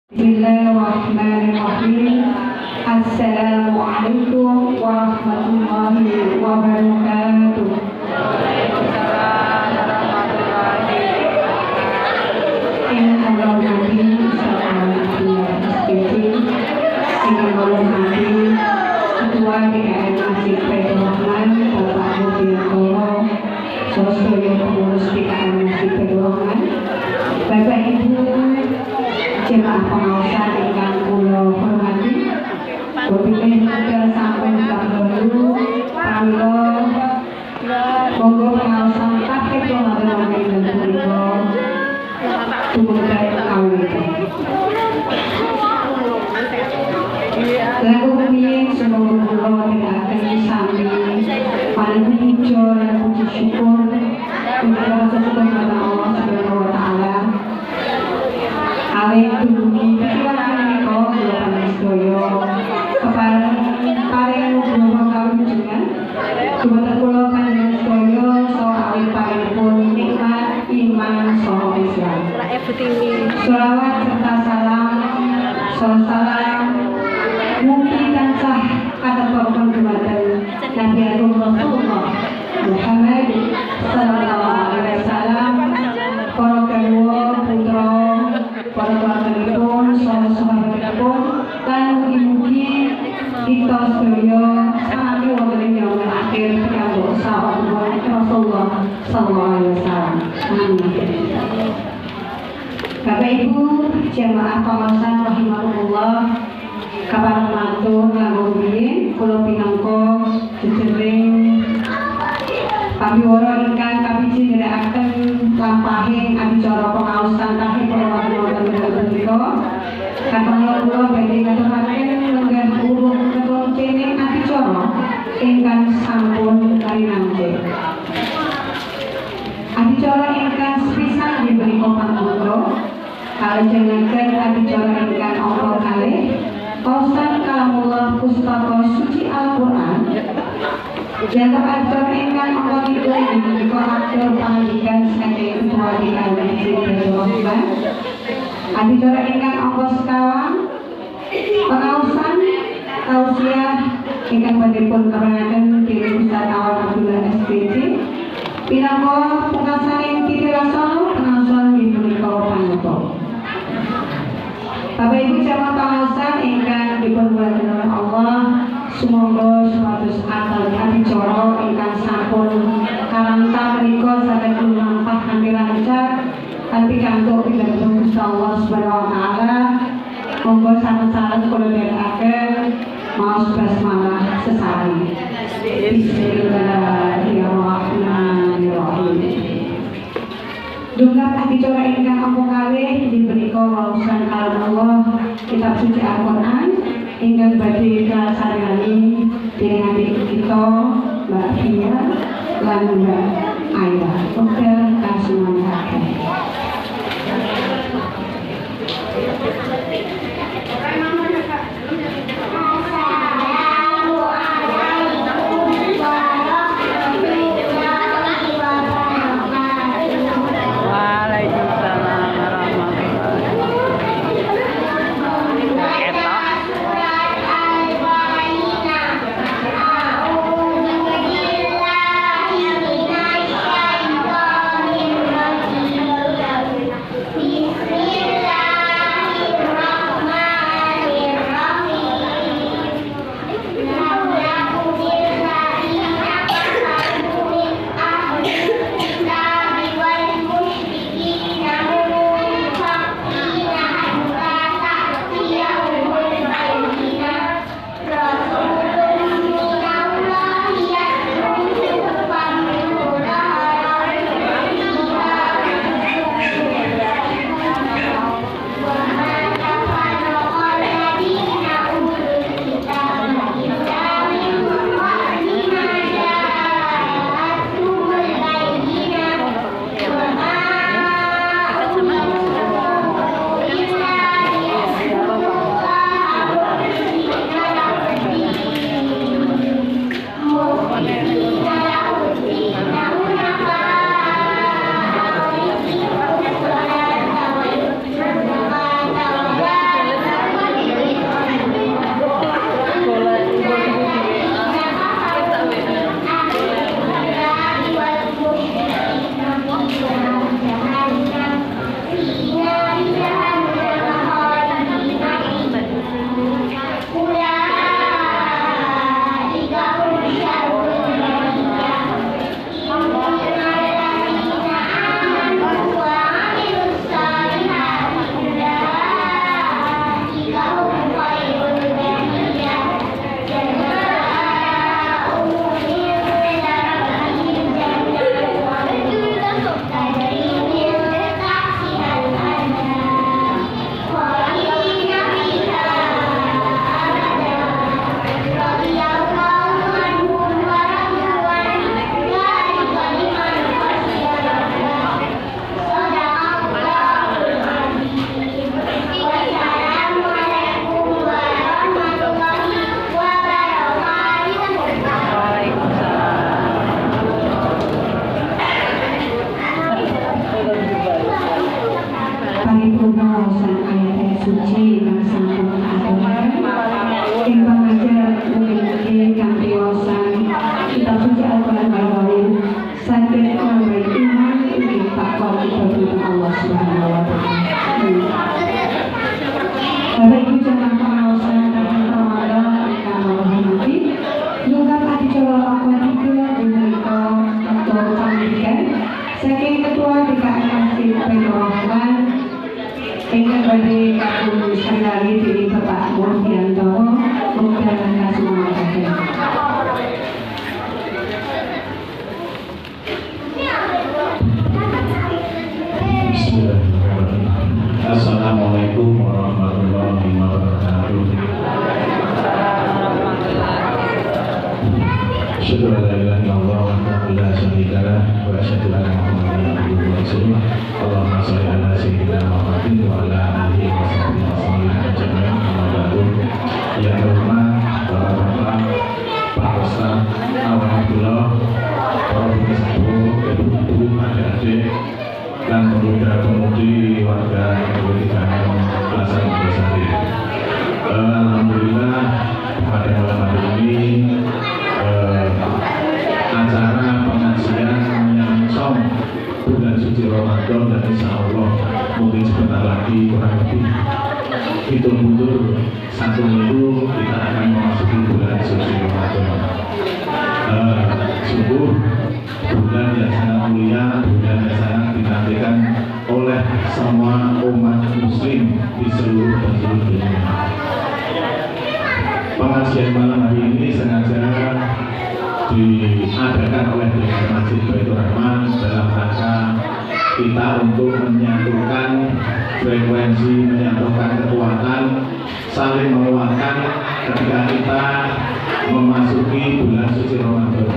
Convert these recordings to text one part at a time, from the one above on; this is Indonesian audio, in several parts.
Bismillahirrahmanirrahim. Assalamualaikum warahmatullahi wabarakatuh. Ketua DKM Masjid Baitur Rahman Bapak Mudiantoro, Sosyo Pengurus DKM Masjid Baitur Rahman, Bapak Ibu jemaah pengawasan ingkang kula hormati, Bapak Ibu sampun dahulu pramila monggo pengawasan kabeh wonten ing punika tumindak awit. Lagu rumiyin semoga kula nindakaken sami paling puji lan puji syukur kepada Allah Subhanahu wa taala. Awit dumugi piwulang menika kula panjenengan kepareng paring muga kawujudan dumateng kula panjenengan sedaya saha awit paringipun nikmat iman saha Islam. Sholawat serta salam mugi tansah katepakaken dumateng Nabi Agung Rasulullah Muhammad sallallahu alaihi wasallam, para garwa putra, para tuanipun, sahabat-sahabatipun, lan mugi-mugi kita sedaya sami wonten ing yaumul akhir kanggo sahabat Rasulullah sallallahu alaihi wasallam. Amin. Bapak Ibu jemaah pengawasan rahimakumullah, kabar matur kanggo rumiyin kula pinangka jejering pabiwara ingkang kapiji nderekaken lampahing adicara pengaosan tahun wonten menika katengah kula badhe ngaturaken lenggah urung keroncene adicara ingkang sampun karinangge. Adicara ingkang sepisan diberi panganggo kalajengaken adicara ingkang angka kalih Pausan kalamullah pustaka suci Al-Quran. Jangka acara ingkang angka kidul menika atur pangandikan saking Ketua DKM Masjid Baitur Rahman. Adicara ingkang angka sekawan pengaosan tausiah ingkang badhe pun karengaken dening Ustaz Awal Abdullah SPC. Pinangka pungkasaning titilasan pengaosan menika panapa. Bapak Ibu jamaah pengaosan ingkang dipunmuliakan oleh Allah, semoga supados atal adicara ingkang sampun karanta menika saged lumampah kanthi lancar lan pikantuk pidhaton Gusti Allah Subhanahu wa taala. Monggo sanes-sanes kula dherekaken maos basmalah sesari. Bismillahirrahmanirrahim. Jumlah adicara ingkang ampun kalih dipunika waosan kalam Allah kitab suci Al-Qur'an ingkang badhe kasarengani dening adik kita Mbak Fia lan Mbak Aya. Wekdal kasumanten. Bismillahirrahmanirrahim. Bapak Ibu jemaah pengawasan dan Ramadan ingkang kula hormati, nyuwun adicara akademika menika untuk pendidikan saking Ketua DKM Masjid Baitur Rahman ingkang badhe kagum sekali dening Bapak Mulyantoro mugi-mugi kasuwarken. Assalamualaikum warahmatullahi wabarakatuh. Asyhadu an la ilaha illallah wahdahu la syarika lah wa asyhadu anna Muhammadan abduhu wa rasuluh. Allahumma shalli ala sayyidina Muhammadin wa ala alihi wa sahbihi ajma'in. Amma ba'du. Ya hormat Bapak-bapak, Pak Ustaz, alhamdulillah, para pemirsa, ibu-ibu, adik-adik, dan pemuda-pemudi warga Kabupaten Pelaksan Besari. Alhamdulillah pada malam hari ini acara pengajian menyongsong bulan suci Ramadan dan insya Allah mungkin sebentar lagi kurang lebih hitung mundur 1 minggu kita akan memasuki bulan suci Ramadan. Sungguh bulan yang sangat mulia, bulan yang sangat dinantikan oleh semua umat muslim di seluruh penjuru dunia. Pengajian malam hari ini sengaja diadakan oleh DKM Masjid Baitur Rahman dalam rangka kita untuk menyatukan frekuensi, menyatukan kekuatan, saling menguatkan ketika kita memasuki bulan suci Ramadan.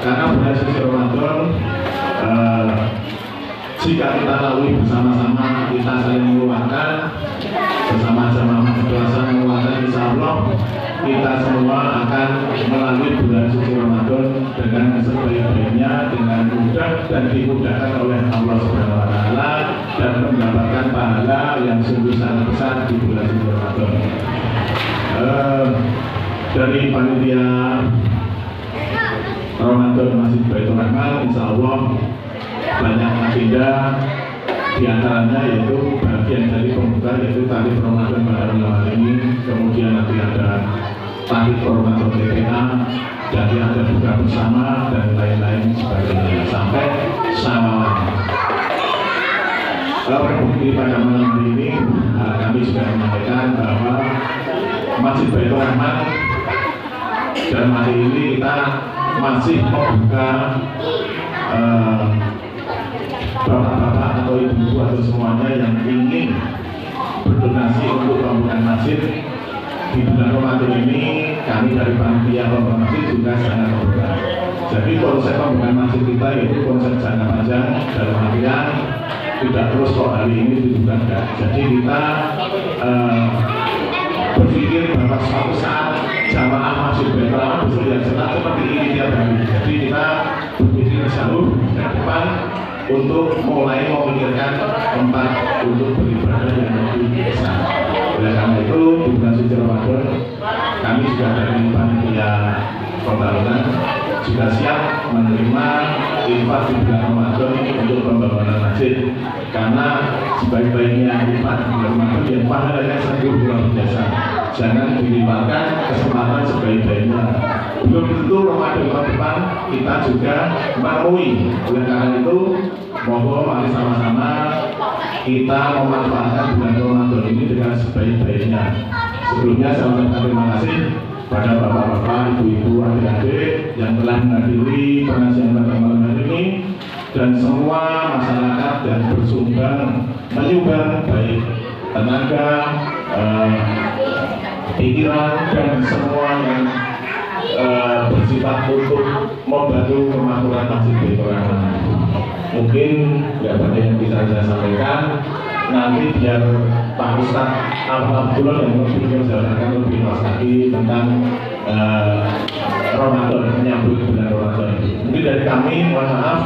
Karena bulan suci Ramadan jika kita lalui bersama-sama, kita saling menguatkan bersama-sama kebiasaan menguatkan, insya Allah kita semua akan melalui bulan suci Ramadan dengan sebaik-baiknya, dengan mudah dan dimudahkan oleh Allah Subhanahu wa Ta'ala dan mendapatkan pahala yang sungguh sangat besar di bulan suci Ramadan. Dari panitia Ramadan Masjid Baitur Rahman, insya Allah banyak agenda, diantaranya yaitu bagian dari pembuka yaitu tarif Ramadan pada malam hari ini, kemudian nanti ada tarif Ramadan TPA, jadi ada buka bersama dan lain-lain sebagainya sampai Syawal. Terbukti pada malam hari ini kami sudah menyampaikan bahwa Masjid Baitur Rahman dan hari ini kita masih membuka bapak-bapak atau ibu-ibu atau semuanya yang ingin berdonasi untuk pembangunan masjid di bulan Ramadan ini. Kami dari panitia pembangunan masjid juga sangat membuka. Jadi konsep pembangunan masjid kita itu konsep jangka panjang, dalam artian tidak terus kok hari ini dibuka. Jadi kita berpikir bahwa suatu saat jamaah Masjid Baitur Rahman besok yang jelas seperti ini tiap hari. Jadi kita berpikir jauh ke depan untuk mulai memikirkan tempat untuk beribadah yang lebih besar. Oleh karena itu di bulan suci Ramadan kami juga dari panitia Pertarungan juga siap menerima infak di bulan Ramadan untuk pembangunan masjid, karena sebaik-baiknya infak di bulan Ramadan yang pahalanya sungguh luar biasa. Jangan dilibatkan kesempatan sebaik-baiknya. Belum tentu Ramadan tahun depan kita juga menemui. Oleh karena itu, mohon mari sama-sama kita memanfaatkan bulan Ramadan ini dengan sebaik-baiknya. Sebelumnya saya ucapkan terima kasih pada bapak-bapak, ibu-ibu, adik-adik yang telah menghadiri pengajian pada malam hari ini, dan semua masyarakat yang bersumbang menyumbang baik tenaga, pikiran dan semua yang bersifat untuk membantu kemakmuran Masjid Baitur Rahman. Mungkin tidak banyak yang bisa saya sampaikan. Nanti biar Pak Ustadz Abdullah yang lebih menjelaskan lebih luas lagi tentang Ramadan, menyambut bulan Ramadan. Mungkin dari kami mohon maaf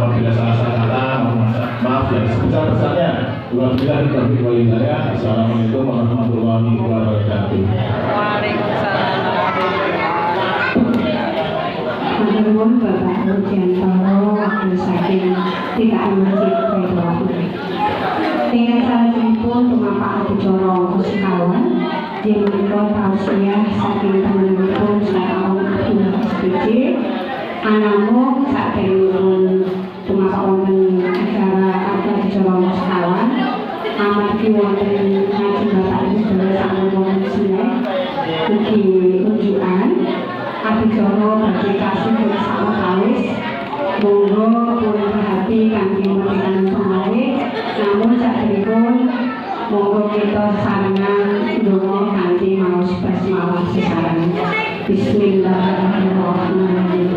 apabila salah kata, maaf yang sebesar-besarnya. Wabillahi taufiq wal hidayah. Assalamualaikum warahmatullahi wabarakatuh. Waalaikumsalam. Nuwun Bapak Mulyantoro saking DKM Masjid Baitur Rahman. Dengan salajengipun pun tumapak adicara sekawan yang menika tausiah saking temanipun salam Abdullah SPJ anamung saderengipun tumapak wonten acara adicara sekawan amargi wonten ngaji Bapak Ibu sedaya sampun wonten silih ugi unjukan adicara badhe kasih kula sawetawis monggo pun hati kanthi mekaten pemarik namun saderengipun monggo kita sarengan ndonga kanthi maos basmalah sesarengan bismillahirrahmanirrahim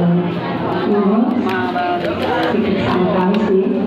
monggo kita sawetawis nggih.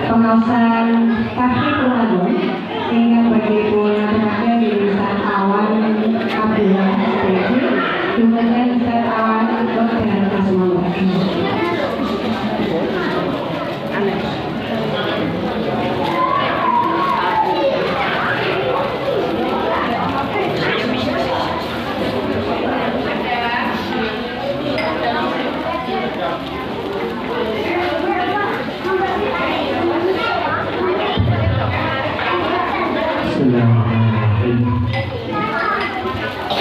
Pengawasan kaki Ramadan hingga bagi pun di Ustaz Awan Abdullah SPJ kemudian Ustaz Awan Dr. Kasmawati.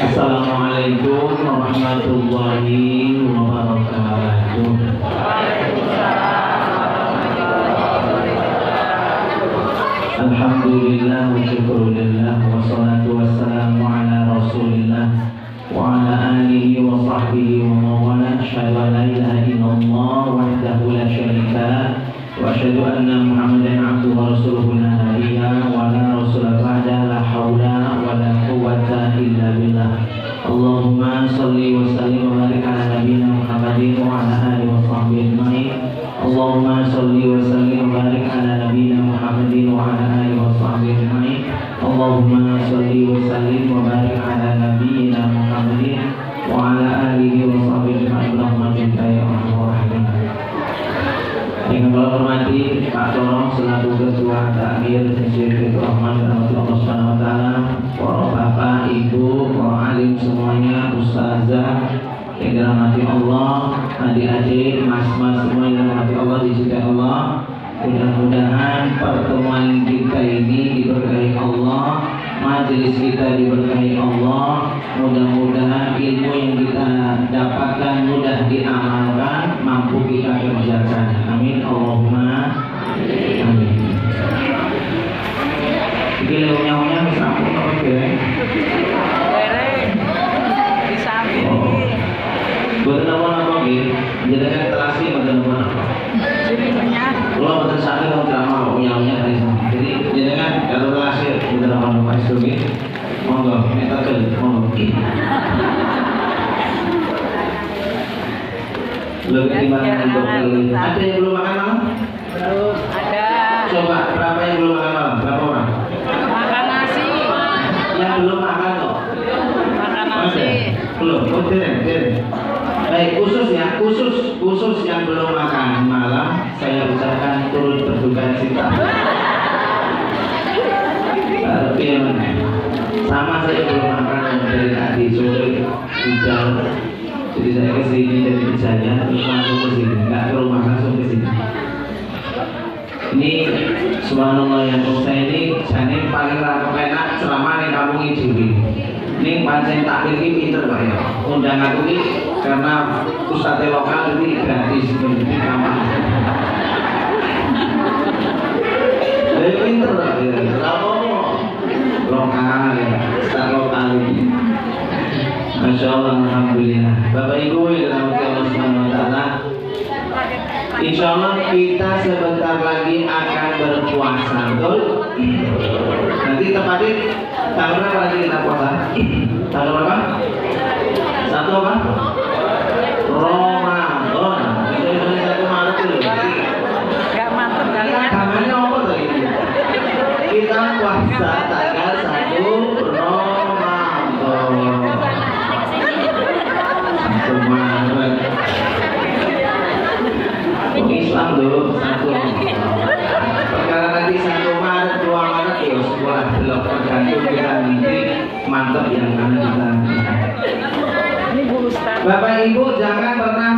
Assalamualaikum warahmatullahi wabarakatuh. Alhamdulillah wa syukurillah wa salatu wassalamu ala rasulillah wa ala alihi wa sahbihi wa mawala asyhadu an la ilaha illallah wahdahu la syarika wa asyhadu anna muhammadan abduhu wa rasuluhu la nabiyya wa la rasula ba'da la haula wa la quwwata illa billah. Allahumma salli wa sallim wa barik ala nabiyyina Muhammadin wa ala alihi wa sahbihi ajma'in. Allahumma salli wa sallim wa barik ala nabiyyina Muhammadin wa ala alihi wa sahbihi ajma'in. Allahumma salli wa sallim wa barik ala nabiyyina Muhammadin wa ala alihi wa sahbihi ajma'in. Allahumma ya arhamar rahimin. Yang kami hormati Pak Tolong selaku Ketua Takmir Masjid Rahman dan Allah Subhanahu wa taala, para bapak, ibu, para alim semuanya, ustazah yang dirahmati Allah, adik-adik, mas-mas semua yang dirahmati Allah, dicintai Allah. Mudah-mudahan pertemuan kita ini diberkahi Allah, majelis kita diberkahi Allah. Mudah-mudahan ilmu yang kita dapatkan mudah diamalkan, mampu kita kerjakan. Amin Allahumma amin. Iki leunya-unya sampun apa dereng? Dereng. Disamping. Boten napa-napa nggih. Jenengan telasi boten napa-napa. Kalau betul sakit kalau drama punya dari sana. Jadi jenengan kalau telasi boten napa-napa nggih. Monggo metaken monggo. Belum timbangan untuk ada yang belum makan malam? Belum ada. Coba berapa yang belum makan malam? Berapa orang? Makan nasi. Yang belum makan kok? Makan nasi. Belum. Oh, tidak. Baik, khusus yang belum makan malam, saya ucapkan turut berduka cita. Sama saya belum makan dari tadi sore hujan. Jadi saya kesini dari kerjanya terus langsung kesini, nggak ke rumah langsung kesini. Ini subhanallah yang saya ini jadi paling enak selama nih kamu ngijuri. Ini pancen takdir ini pinter Pak ya. Undang aku ini karena ustadz lokal ini gratis menjadi kamar. Jadi pinter Pak ya. Kalau lokal ya, ustadz lokal ini. Masya Allah, alhamdulillah. Bapak Ibu yang dirahmati Allah Subhanahu wa taala, insya Allah kita sebentar lagi akan berpuasa, betul? Nanti tepatnya tanggal berapa lagi kita puasa? Tanggal berapa? 1 Satu apa? Ramadan. Ini satu Maret itu. Gak mantep kali ya. Agamanya apa tuh ini? Kita puasa tanggal 1 Ramadan. Satu Maret. Islam tuh satu. Perkara nanti 1 Maret, 2 Maret ya sebuah belok tergantung kita nanti mantap yang mana kita. Ini Bu Ustaz. Bapak Ibu jangan pernah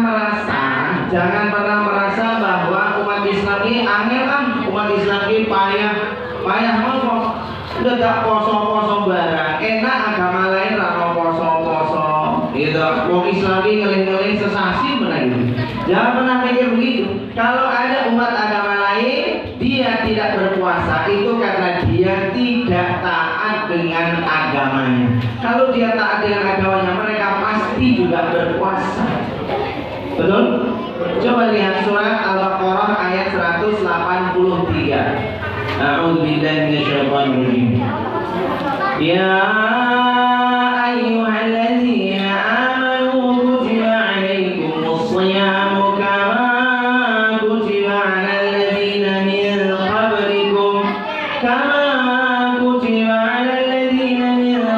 merasa bahwa umat Islam ini angel kan, umat Islam ini payah apa? Udah tak poso barang, enak agama lain rano poso, gitu. Wong Islam ini ngelih-ngelih sesasi benar gitu. Jangan pernah mikir begitu. Kalau ada umat agama lain dia tidak berpuasa itu karena dia tidak taat dengan agamanya. Kalau dia taat dengan agamanya mereka pasti juga berpuasa. Betul? Coba lihat surat Al-Baqarah ayat 183. A'udzubillahi minasyaitonir rajim. Ya ayyuhalladzina amanu kutiba 'alaikumus shiyamu kama kutiba 'alal ladzina min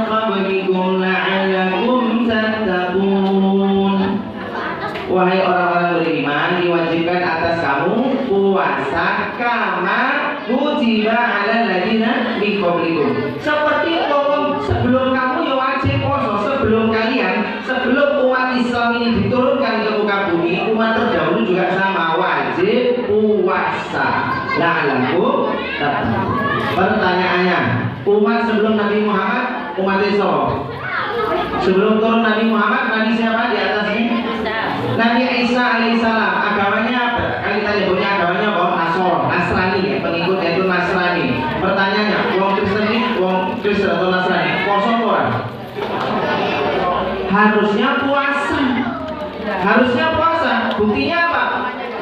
qablikum la'allakum tattaqun. Wahai orang-orang beriman, diwajibkan atas kamu puasa kama kutiba 'alal ladzina min qablikum. Seperti orang sebelum kamu ya wajib puasa, sebelum umat Islam ini diturunkan ke muka bumi, umat terdahulu juga sama wajib puasa. La'allakum tattaqun. Pertanyaannya, umat sebelum Nabi Muhammad umat Islam. Sebelum turun Nabi Muhammad, Nabi siapa di atasnya? Nabi Isa alaihissalam. Agamanya apa? Kan kita nyebutnya agamanya apa? Nasrani ya, pengikut yaitu Nasrani. Pertanyaannya, wong Kristen atau Nasrani, puasa apa? Harusnya puasa. Buktinya apa?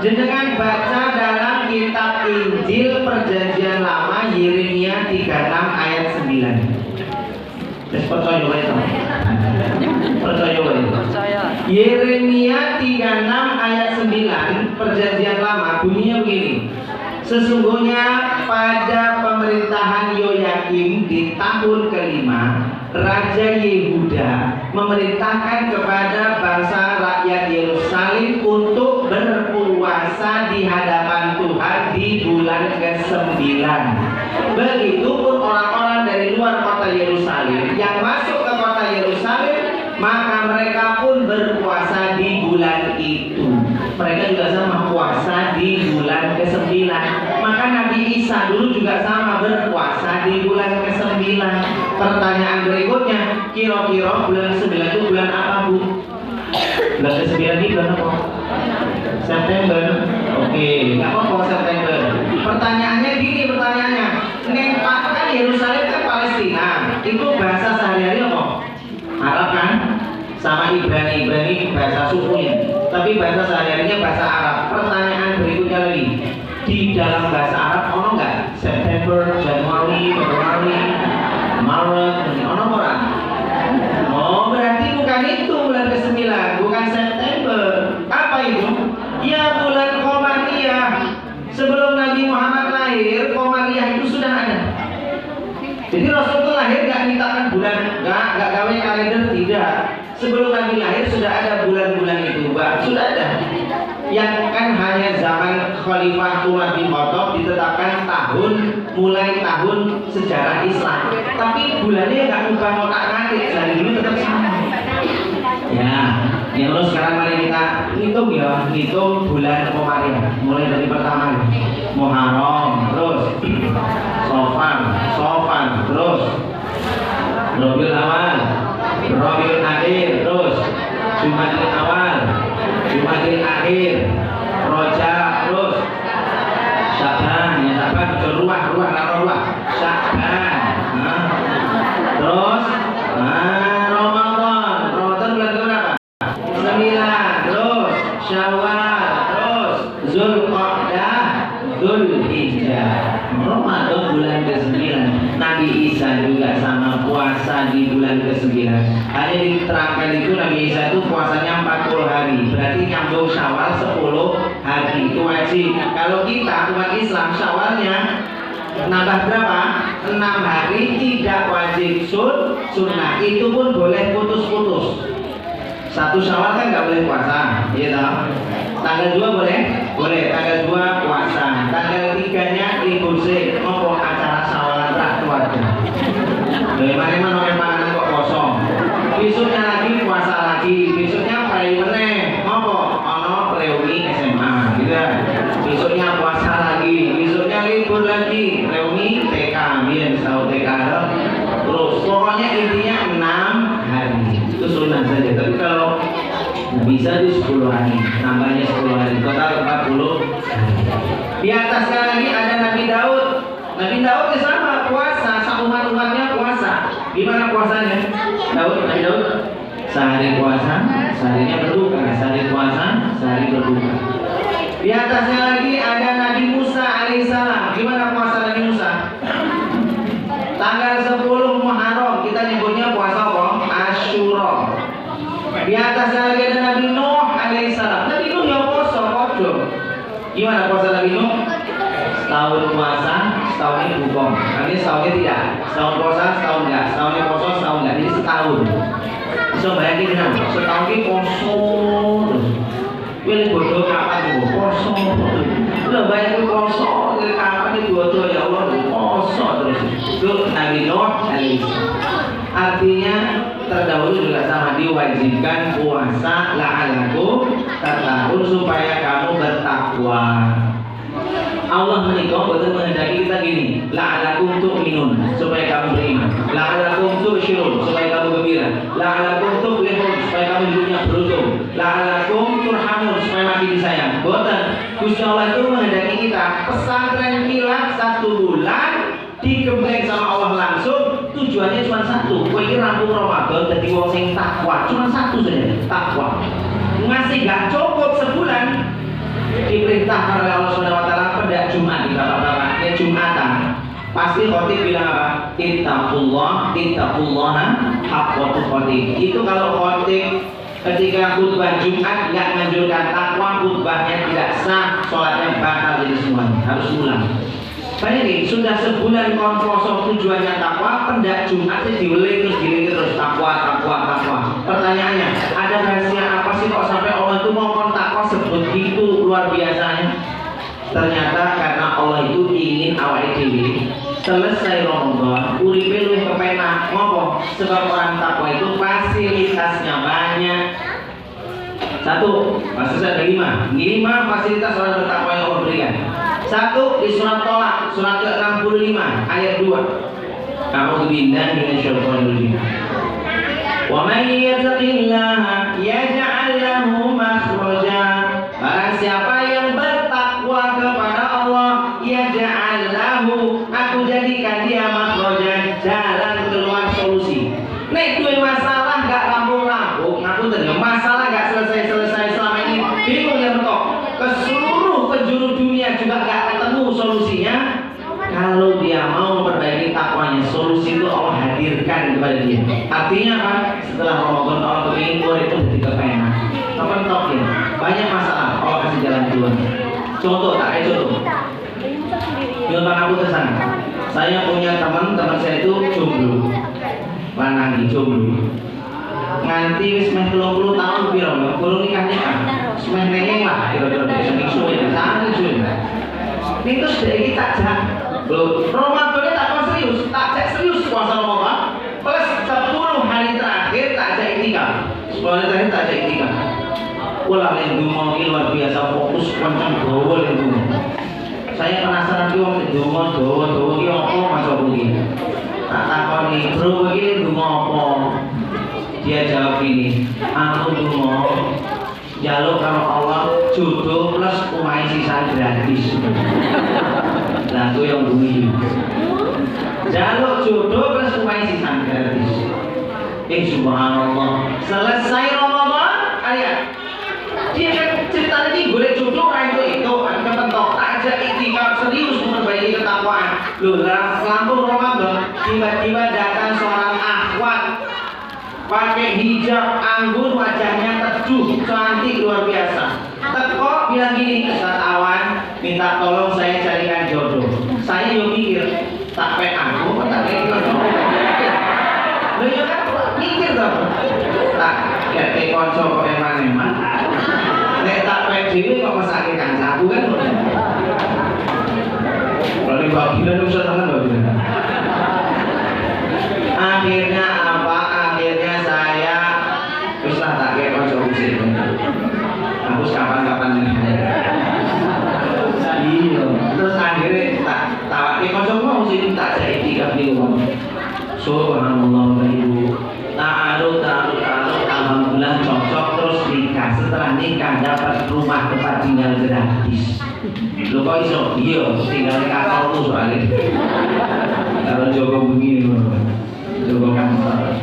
Jenengan baca dalam kitab Injil Perjanjian Lama Yeremia 36 ayat 9. Percaya Percaya. Yeremia 36 ayat 9 Perjanjian Lama bunyinya begini. Sesungguhnya pada pemerintahan Yoyakim di tahun kelima, Raja Yehuda memerintahkan kepada bangsa rakyat Yerusalem untuk berpuasa di hadapan Tuhan di bulan ke-9. Begitupun orang-orang dari luar kota Yerusalem yang masuk ke kota Yerusalem, maka mereka pun berpuasa di bulan itu. Mereka juga sama puasa di bulan ke-9. Maka Nabi Isa dulu juga sama berpuasa di bulan ke-9. Pertanyaan berikutnya, kira-kira bulan ke-9 itu bulan apa, Bu? Bulan ke-9 ini bulan apa? September. Oke, nggak apa-apa September. Pertanyaannya gini, Neng Pak kan Yerusalem kan Palestina. Itu bahasa sehari-hari apa? Arab kan? Sama Ibrani bahasa sukunya. Tapi bahasa sehari-harinya bahasa Arab. Pertanyaan berikutnya lagi, di dalam bahasa Arab ono nggak September, Januari, Februari, Maret, ono orang? Oh, berarti bukan itu bulan ke-9, bukan September. Apa itu? Ya bulan Qamariyah. Sebelum Nabi Muhammad lahir, Qamariyah itu sudah ada. Jadi Rasulullah lahir nggak mintakan bulan, nggak gawe kalender, tidak. Sebelum Nabi lahir sudah ada bulan-bulan itu, Mbak, sudah ada. Yang kan hanya zaman Khalifah Umar bin Khattab ditetapkan mulai tahun sejarah Islam. Tapi bulannya nggak ubah otak-atik, dari dulu tetap sama. Ya, terus sekarang mari kita hitung bulan Qamariyah. Mulai dari pertama Muharram, terus Sofan, terus Rabiul Awal, Rabiul Akhir, terus Jumadil Awal, Jumadil Akhir, Rajab, terus Syaban, ruah, Syaban, terus Ramadan bulan berapa? 9, terus Syawal, terus Zulqa'dah, Dzulhijjah. Ramadan bulan ke-9. Nabi Isa juga sama puasa di bulan ke-9. Hanya diterangkan itu Nabi Isa itu berarti nyambung Syawal 10 hari itu wajib. Kalau kita umat Islam Syawalnya nambah berapa? 6 hari tidak wajib sunnah. Itu pun boleh putus-putus. 1 Syawal kan nggak boleh puasa, iya toh? Tanggal 2 boleh? Boleh. Tanggal 2 puasa. Tanggal 3-nya libur sih. Ngopo acara Syawalan rak keluarga. Mana makanan kok kosong. Besoknya lagi puasa lagi. Besoknya pray meneh. Ngopo? Ono reuni SMA, gitu kan? Besoknya puasa lagi. Besoknya libur lagi. Reuni TK, biar tahu TK. Terus pokoknya intinya 6 hari. Itu sunnah saja. Tapi kalau bisa di 10 hari, tambahnya 10 hari, total 40 hari. Di atasnya lagi ada Nabi Daud. Nabi Daud ya sama puasa, umat-umatnya puasa. Gimana puasanya? Nabi Daud sehari puasa, seharinya berbuka, sehari puasa, sehari berbuka. Di atasnya lagi ada Nabi Musa alaihissalam. Gimana puasa Nabi Musa? Tanggal 10 Muharram kita nyebutnya puasa apa? Asyura. Di atasnya lagi ada Nabi Nuh alaihissalam. Nabi Nuh yang puasa podo. Gimana puasa Nabi Nuh? Setahun puasa, setahun ini hukum. Artinya setahunnya tidak. Setahun puasa, setahun enggak. Setahun ini puasa, setahun enggak. Jadi setahun. So bayangin kan, setahun ini puasa terus. Pilih bodoh kapan juga puasa. Udah bayangin puasa dari kapan ini bodoh ya Allah puasa terus. Itu Nabi Nuh alaihissalam. Artinya terdahulu juga sama diwajibkan puasa la'alakum tattaqun supaya kamu bertakwa. Allah menikah betul menghendaki kita gini, la'alakum tu'minun supaya kamu beriman, la'alakum tu'syirun supaya kamu gembira, la'alakum tuflihun supaya kamu hidupnya beruntung, la'alakum turhamun supaya makin disayang. Boten, Gusti Allah itu menghendaki kita pesantren kilat 1 bulan digembleng sama Allah langsung. Tujuannya cuma satu, kowe iki rampung Ramadan dadi wong sing takwa, cuma satu saja, takwa. Ngasih gak cukup sebulan diperintahkan oleh Allah Subhanahu wa taala pada Jumat di bapak-bapak, ya Jumatan. Pasti khotib bilang apa? Ittaqullaha haqqa tuqatih. Itu kalau khotib ketika khutbah Jumat nggak menganjurkan takwa, khutbahnya tidak sah, sholatnya batal jadi semuanya, harus ulang. Bayangin, sudah sebulan konfoso tujuannya takwa, pendak Jumat sih diuling terus takwa. Pertanyaannya, ada rahasia apa sih kok sampai Allah itu ngomong takwa sebegitu luar biasanya? Ternyata karena Allah itu ingin awake dhewe selesai Ramadan, uripe luwih kepenak. Ngopo? Sebab orang takwa itu fasilitasnya banyak. 1, fasilitas ada 5 fasilitas orang bertakwa yang Allah berikan. 1 di surat Tolak, surat ke-65 ayat 2. A'udzu billahi minasyaitonir rajim. Wa may yattaqillaha yaj'al lahu makhraja. Barang siapa yang bertakwa kepada Allah, yaj'al lahu, aku jadikan dia makhraja, jalan keluar solusi. Nek duwe masalah gak rampung-rampung, ngapunten ya, masalah gak selesai-selesai selama ini, bingung ya mentok. Ke seluruh penjuru dunia juga gak ketemu solusinya. Kalau dia mau memperbaiki takwanya, solusi itu Allah hadirkan kepada dia. Artinya apa? Setelah Ramadan Allah kepingin keluar itu jadi kepenak. Mentok ya, banyak masalah Allah kasih jalan keluar. Contoh, contoh. Nyontoh aku kesana. Saya punya teman saya itu jomblo, lanang jomblo. Nganti wis meh 30 tahun piro, kurang nikah. Semeh nengeng lah, kira-kira sing suwe, sangat suwe. Ning terus dhek iki tak jak. Lho, Ramadan tak kon serius, tak jak serius puasa Ramadan. Plus 10 hari terakhir tak jak iktikaf. 10 hari terakhir tak jak iktikaf. Wala len dungo iki luar biasa fokus pancen dawa len dungo. Saya penasaran ki wong dungo dawa ki apa maca kuwi. Tak takoni, "Bro, iki dungo apa?" Dia jawab gini, "Aku dungo jaluk kalau Allah jodoh plus umai sisa gratis." Nah, itu yang bunyi. Jaluk jodoh plus umai sisa gratis. Subhanallah. Selesai Ramadan, ayat. Dia kan cerita lagi boleh jodoh kan itu kepentok. Tak aja iktikaf serius memperbaiki ketakwaan. Loh, langsung Ramadan tiba-tiba datang seorang akhwat pakai hijab anggun, wajahnya teduh, cantik luar biasa. teko bilang gini, Ustaz Awan minta tolong saya carikan jodoh. Saya yo mikir, tak pek aku, tak pek jodoh. Lo yo kan mikir dong. Tak kayak konco kok eman-eman. Nek tak pek dhewe kok mesake kancaku kan. Kalau bagian usah tangan bagian. Akhirnya apa? Akhirnya saya terus tak kayak konco usir. Aku kapan-kapan nih. Iya. Terus akhirnya tak tawake konco mau sih tak jadi tiga minggu. Subhanallah Ibu. Taruh, alhamdulillah cocok terus nikah. Setelah nikah dapat rumah tempat tinggal gratis. Lo kok iso? Iya, tinggal di kantor tuh soalnya. Kalau Joko begini, Joko kantor.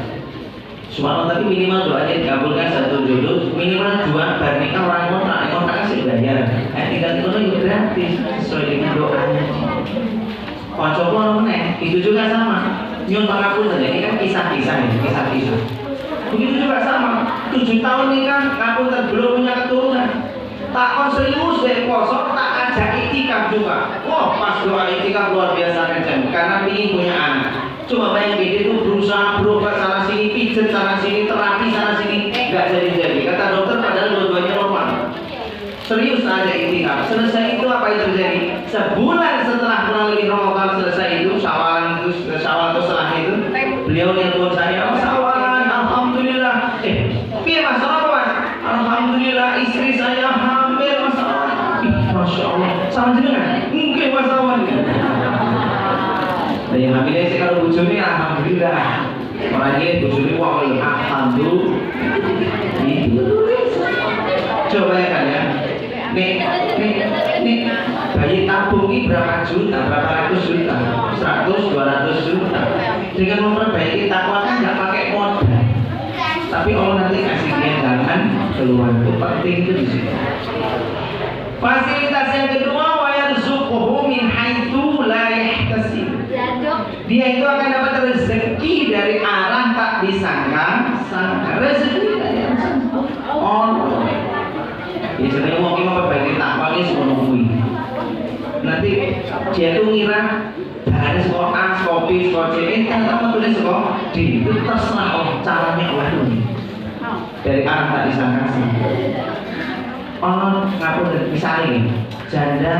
Subhanallah, tapi minimal doanya dikabulkan satu jodoh, minimal 2 bar nikah orang kontrak kasih bayar. Tinggal itu gratis sesuai dengan doanya. Kocok lo meneh, itu juga sama. Nyun pangapunten, ini kan kisah-kisah. Begitu juga sama. 7 tahun nikah, ngapunten belum punya keturunan. Tak serius dari poso, tak ajak itikaf juga. Wah, pas doa itikaf luar biasa kencang, karena ingin punya anak. Coba bayangin dia itu berusaha berobat sana sini, pijet sana sini, terapi sana sini, nggak jadi. Kata dokter padahal dua-duanya normal. Serius aja itikaf. Selesai itu apa yang terjadi? Sebulan setelah kurang lebih Ramadan selesai itu, Syawal itu setelah itu, beliau nelpon saya, Mas Awan, alhamdulillah. Piye Mas, apa Mas? Alhamdulillah istri saya hamil Mas Awan. Masya Allah. Sama jenengan? Mungkin Mas Awan. Dari hamilnya sih kalau bujuni alhamdulillah. Orangnya bujuni wong alhamdulillah. Coba ya kan ya. Nih, bayi tabung ini berapa juta, berapa ratus juta, 100, 200 juta. Dengan memperbaiki takwa kan nggak pakai modal. Tapi Allah nanti kasih dia jalan keluar, itu penting itu di situ. Fasilitas yang kedua, wa yarzuquhu min haitsu la yahtasib. Dia itu akan dapat rezeki dari arah tak disangka-sangka. Rezeki dari arah sangka. Biasanya mau kita memperbaiki takwa ini semua nungguin. Nanti dia tuh ngira ada sekolah A, sekolah B, sekolah C, ternyata tulis sekolah D. Itu terserah caranya Allah ini. Dari arah tak disangka-sangka. Ngapun misalnya nih, janda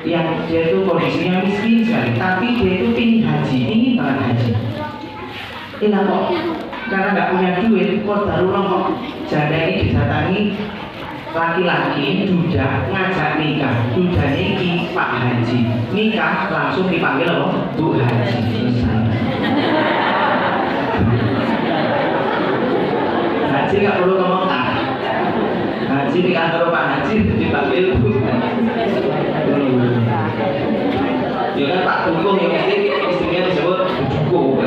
yang dia itu kondisinya miskin sekali, tapi dia itu ingin haji, ingin banget haji. Ini kok karena nggak punya duit, kok darurat kok janda ini didatangi laki-laki duda ngajak nikah. Dudanya ini Pak Haji, nikah langsung dipanggil apa? Bu Haji. Haji nggak perlu ngomong tak. Haji di kantor Pak Haji dipanggil Bu Haji. Ya kan Pak Tukung yang mesti istrinya disebut Tukung.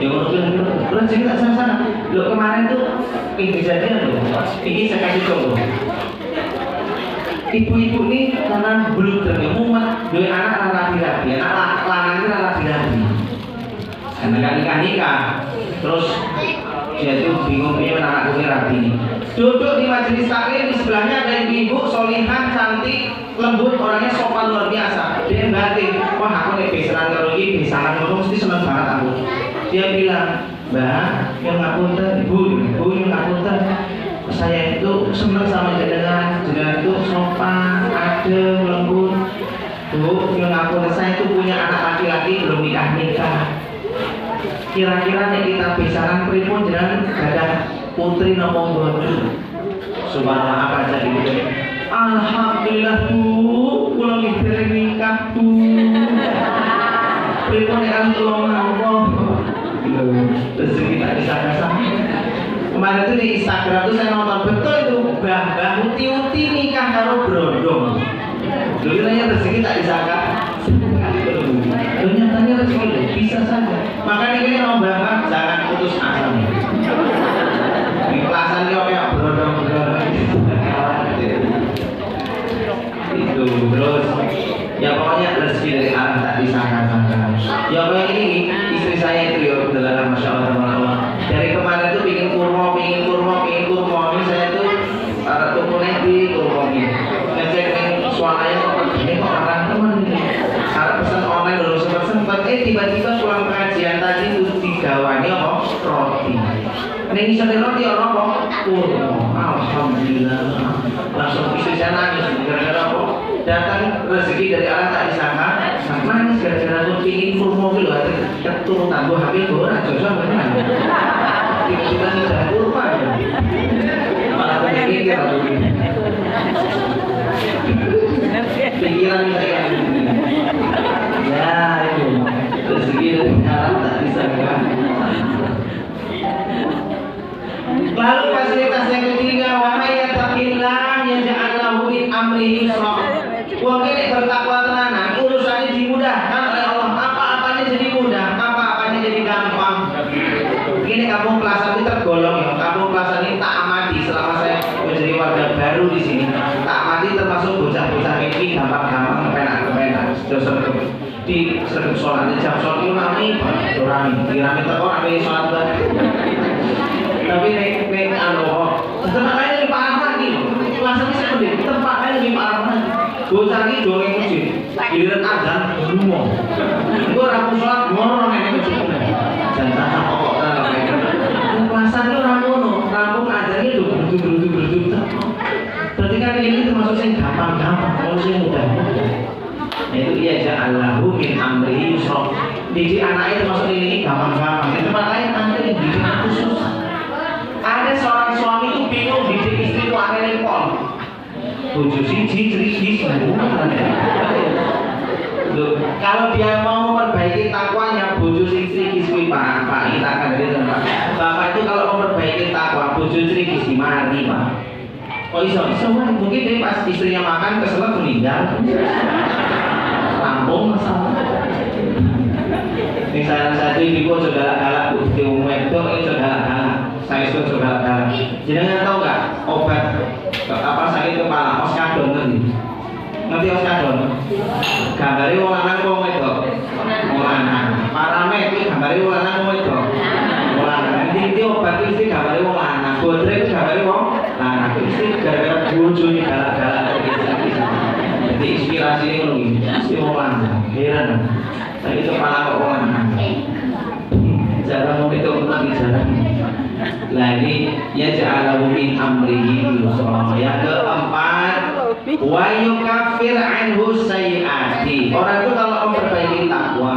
Ya udah cerita sana. Lo kemarin tuh ini kejadian loh. Ini saya kasih contoh. Ibu-ibu nih karena belum termuat, dua anak laki-laki, anak lanang itu laki-laki. Karena nikah, terus dia tuh bingung punya anak laki-laki. Duduk di majelis taklim, di sebelahnya ada ibu solihah, cantik, lembut, orangnya sopan luar biasa. Dia batin, wah aku nih besaran karo ini, besaran kamu mesti seneng banget aku. Dia bilang, Mbak, yang ngapunten, ibu yang ngapunten, saya itu seneng sama jenengan itu sopan, adem, lembut. Bu, yang ngapunten, saya itu punya anak laki-laki belum nikah. Kira-kira nih kita besaran pripun jenengan ada putri nomor bodoh. Subhanallah apa aja gitu. Alhamdulillah Bu, kula mikir nikah Bu. Pripun nek kula mawon. Rezeki tak disangka-sangka. Kemarin itu di Instagram tuh saya nonton betul itu Mbah Uti nikah karo Brondong. Dulu nanya rezeki tak disangka. Ternyata rezeki bisa saja. Makanya ini mau Mbah jangan putus asa. Ikhlasan dia kayak Brondong. Itu terus. Ya pokoknya rezeki dari arah tak disangka-sangka. Ya pokoknya ini istri saya itu ya adalah masya Allah dari kemarin tuh pingin kurma misalnya roti orang kok, alhamdulillah, langsung istri saya nangis gara-gara apa? Datang rezeki dari Allah tak disangka, nangis gara-gara aku pingin kurma gitu, keturunan gue hamil gue orang jodoh benar. Tiba-tiba nih saya kurma ya, malah aku mikir aku pikiran saya, ya itu rezeki dari Allah tak disangka. Lalu fasilitas yang ketiga, wa may yattaqillah yaj'al lahu min amrihi yusra. Wong ini bertakwa tenanan, urusannya dimudahkan oleh Allah. Apa-apanya jadi mudah, apa-apanya jadi gampang. Ini kampung Plaza ini tergolong ya. Kampung Plaza ini tak amati selama saya menjadi warga baru di sini. Tak amati termasuk bocah-bocah ini gampang-gampang kepenak-kepenak. Di sering sholat jam sholat itu rame teko rame sholat banget. Tapi nek tempat lain lebih parah lagi. Kelasnya seperti tempat lain lebih parah lagi. Bocah ini dongeng masjid, giliran azan ngomong. Gue rapu sholat ngorong nenek masjid. Jangan pokok tanah mereka. Kelasan itu rampung azannya tuh berduduk. Berarti kan ini termasuk yang gampang-gampang, kalau yang mudah-mudah. Itu ia ja'allahu min amrihi yusra. Didik anaknya termasuk ini gampang-gampang. Di tempat lain nanti didik itu susah. Ada seorang suami itu bingung didik istri itu aneh pol. Bojo siji ceriki semua. Kalau dia mau memperbaiki takwanya, bojo istri kiswi pak kita akan dari tempat. Bapak itu kalau memperbaiki takwa, bojo ceriki si mari pak. Oh iso mungkin dia pas istrinya makan keselak meninggal. Rampung masalah. Misalnya satu ibu sudah galak bukti umum itu sudah saya sudah galak. Jangan tahu nggak obat apa sakit kepala oskadon ngerti oskadon? Gambari wong lanang wong wedok. Wong lanang. Paramet iki gambari wong lanang wong wedok. Wong lanang. Iki obat iki gambari wong lanang. Bodre iki gambari wong lanang. Iki gara-gara bojone galak-galak jadi inspirasi ini ngono iki. Si wong lanang. Heran. Saya kepala kok wong lanang. Cara mau itu untuk bicara. Nah ini ya ja'alahu min amrihi yusra. Yang keempat, wa yukaffir anhu sayyi'ati. Orang itu kalau memperbaiki takwa,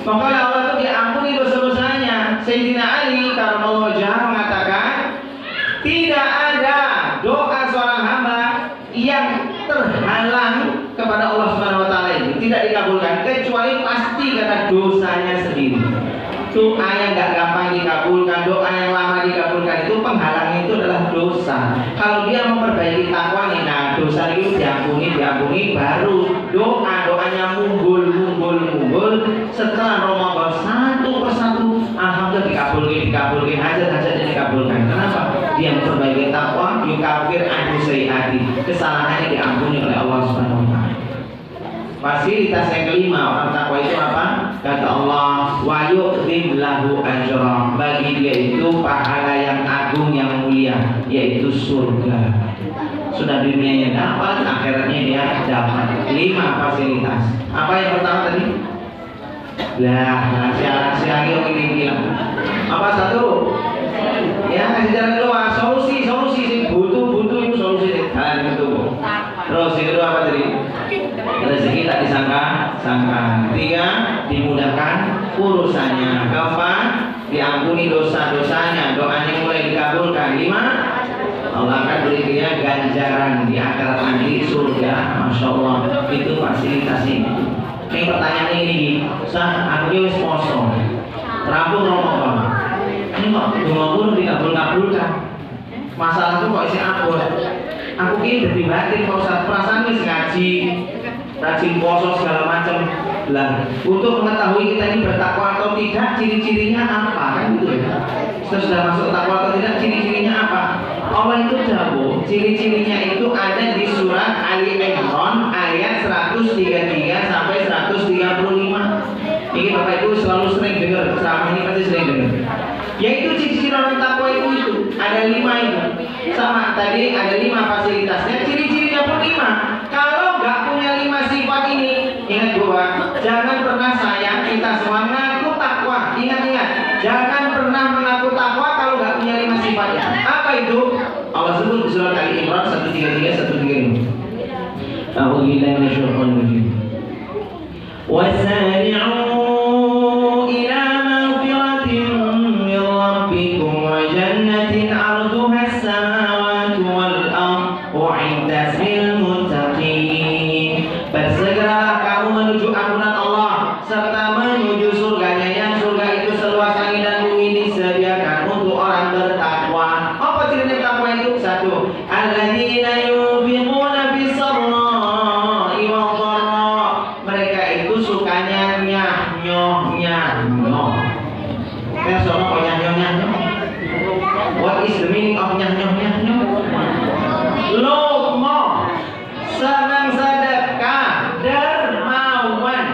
maka Allah itu diampuni dosa-dosanya. Sayyidina Ali karramallahu wajhahu mengatakan, tidak ada doa seorang hamba yang terhalang kepada Allah Subhanahu wa taala ini tidak dikabulkan kecuali pasti karena dosanya sendiri. Doa yang gak gampang dikabulkan, doa yang lama dikabulkan itu penghalangnya itu adalah dosa. Kalau dia memperbaiki takwa nih, nah dosa itu diampuni, baru doanya munggul. Setelah Ramadan satu persatu, alhamdulillah dikabulkan, hajat-hajatnya dikabulkan. Kenapa? Dia memperbaiki takwa, yukafir anhu sayyi'ati. Kesalahannya diampuni oleh Allah Subhanahu wa taala. Fasilitas yang kelima orang takwa itu apa? Kata Allah, wa yu'tim lahu ajra. Bagi dia itu pahala yang agung yang mulia, yaitu surga. Sudah dunianya dapat, akhiratnya dia dapat. 5 fasilitas. Apa yang pertama tadi? Lah, rahasia ini bilang. Apa satu? Ya, kasih jalan keluar. Solusi sih butuh itu solusi. Kalian itu. Terus yang kedua apa tadi? Rezeki tak disangka. 3, dimudahkan urusannya. 4, diampuni dosa-dosanya, doanya mulai dikabulkan. 5, Allah akan beri dia ganjaran di akhirat nanti surga. Masya Allah, itu fasilitasnya. Ini pertanyaan ini, aku wis poso, rampung Ramadan. Ini kok belum dikabulkan. Masalah itu kok isi aku ini jadi batin kalau saat perasaan wis ngaji, rajin poso segala macam. Lah, untuk mengetahui kita ini bertakwa atau tidak, ciri-cirinya apa kan gitu ya. Kita sudah masuk takwa atau tidak, ciri-cirinya apa? Allah itu jawab, ciri-cirinya itu ada di surat Ali Imran ayat 133 sampai 135. Ini Bapak Ibu selalu sering dengar, ceramah ini pasti sering dengar. Yaitu ciri-ciri orang takwa itu ada 5 itu. Sama tadi ada 5 fasilitasnya, ciri-cirinya pun 5. Kalau nggak punya 5 sifat ini, ingat bahwa jangan pernah kita semua mengaku takwa. Ingat, jangan pernah mengaku takwa kalau nggak punya 5 sifat. sholatnya. Apa itu? Allah sebut di surat Ali Imran 133 135. A'udzu billahi minasyaitonir rajim. Wasari'u ila maghfiratin min rabbikum wa jannatin 'arduha as-samawati wal ardu u'iddat lil muttaqin. Bersegeralah kamu menuju ampunan Allah serta menuju surganya yang surga itu seluas langit dan bumi disediakan untuk orang bertakwa. Apa ciri takwa itu? Satu, alladzina yunfiquna bis-sarra'i wad-dharra. Mereka itu sukanya nyah-nyoh. Saya sono nyah-nyoh. What is the meaning of nyah-nyoh? Lomo, senang sedekah, dermawan.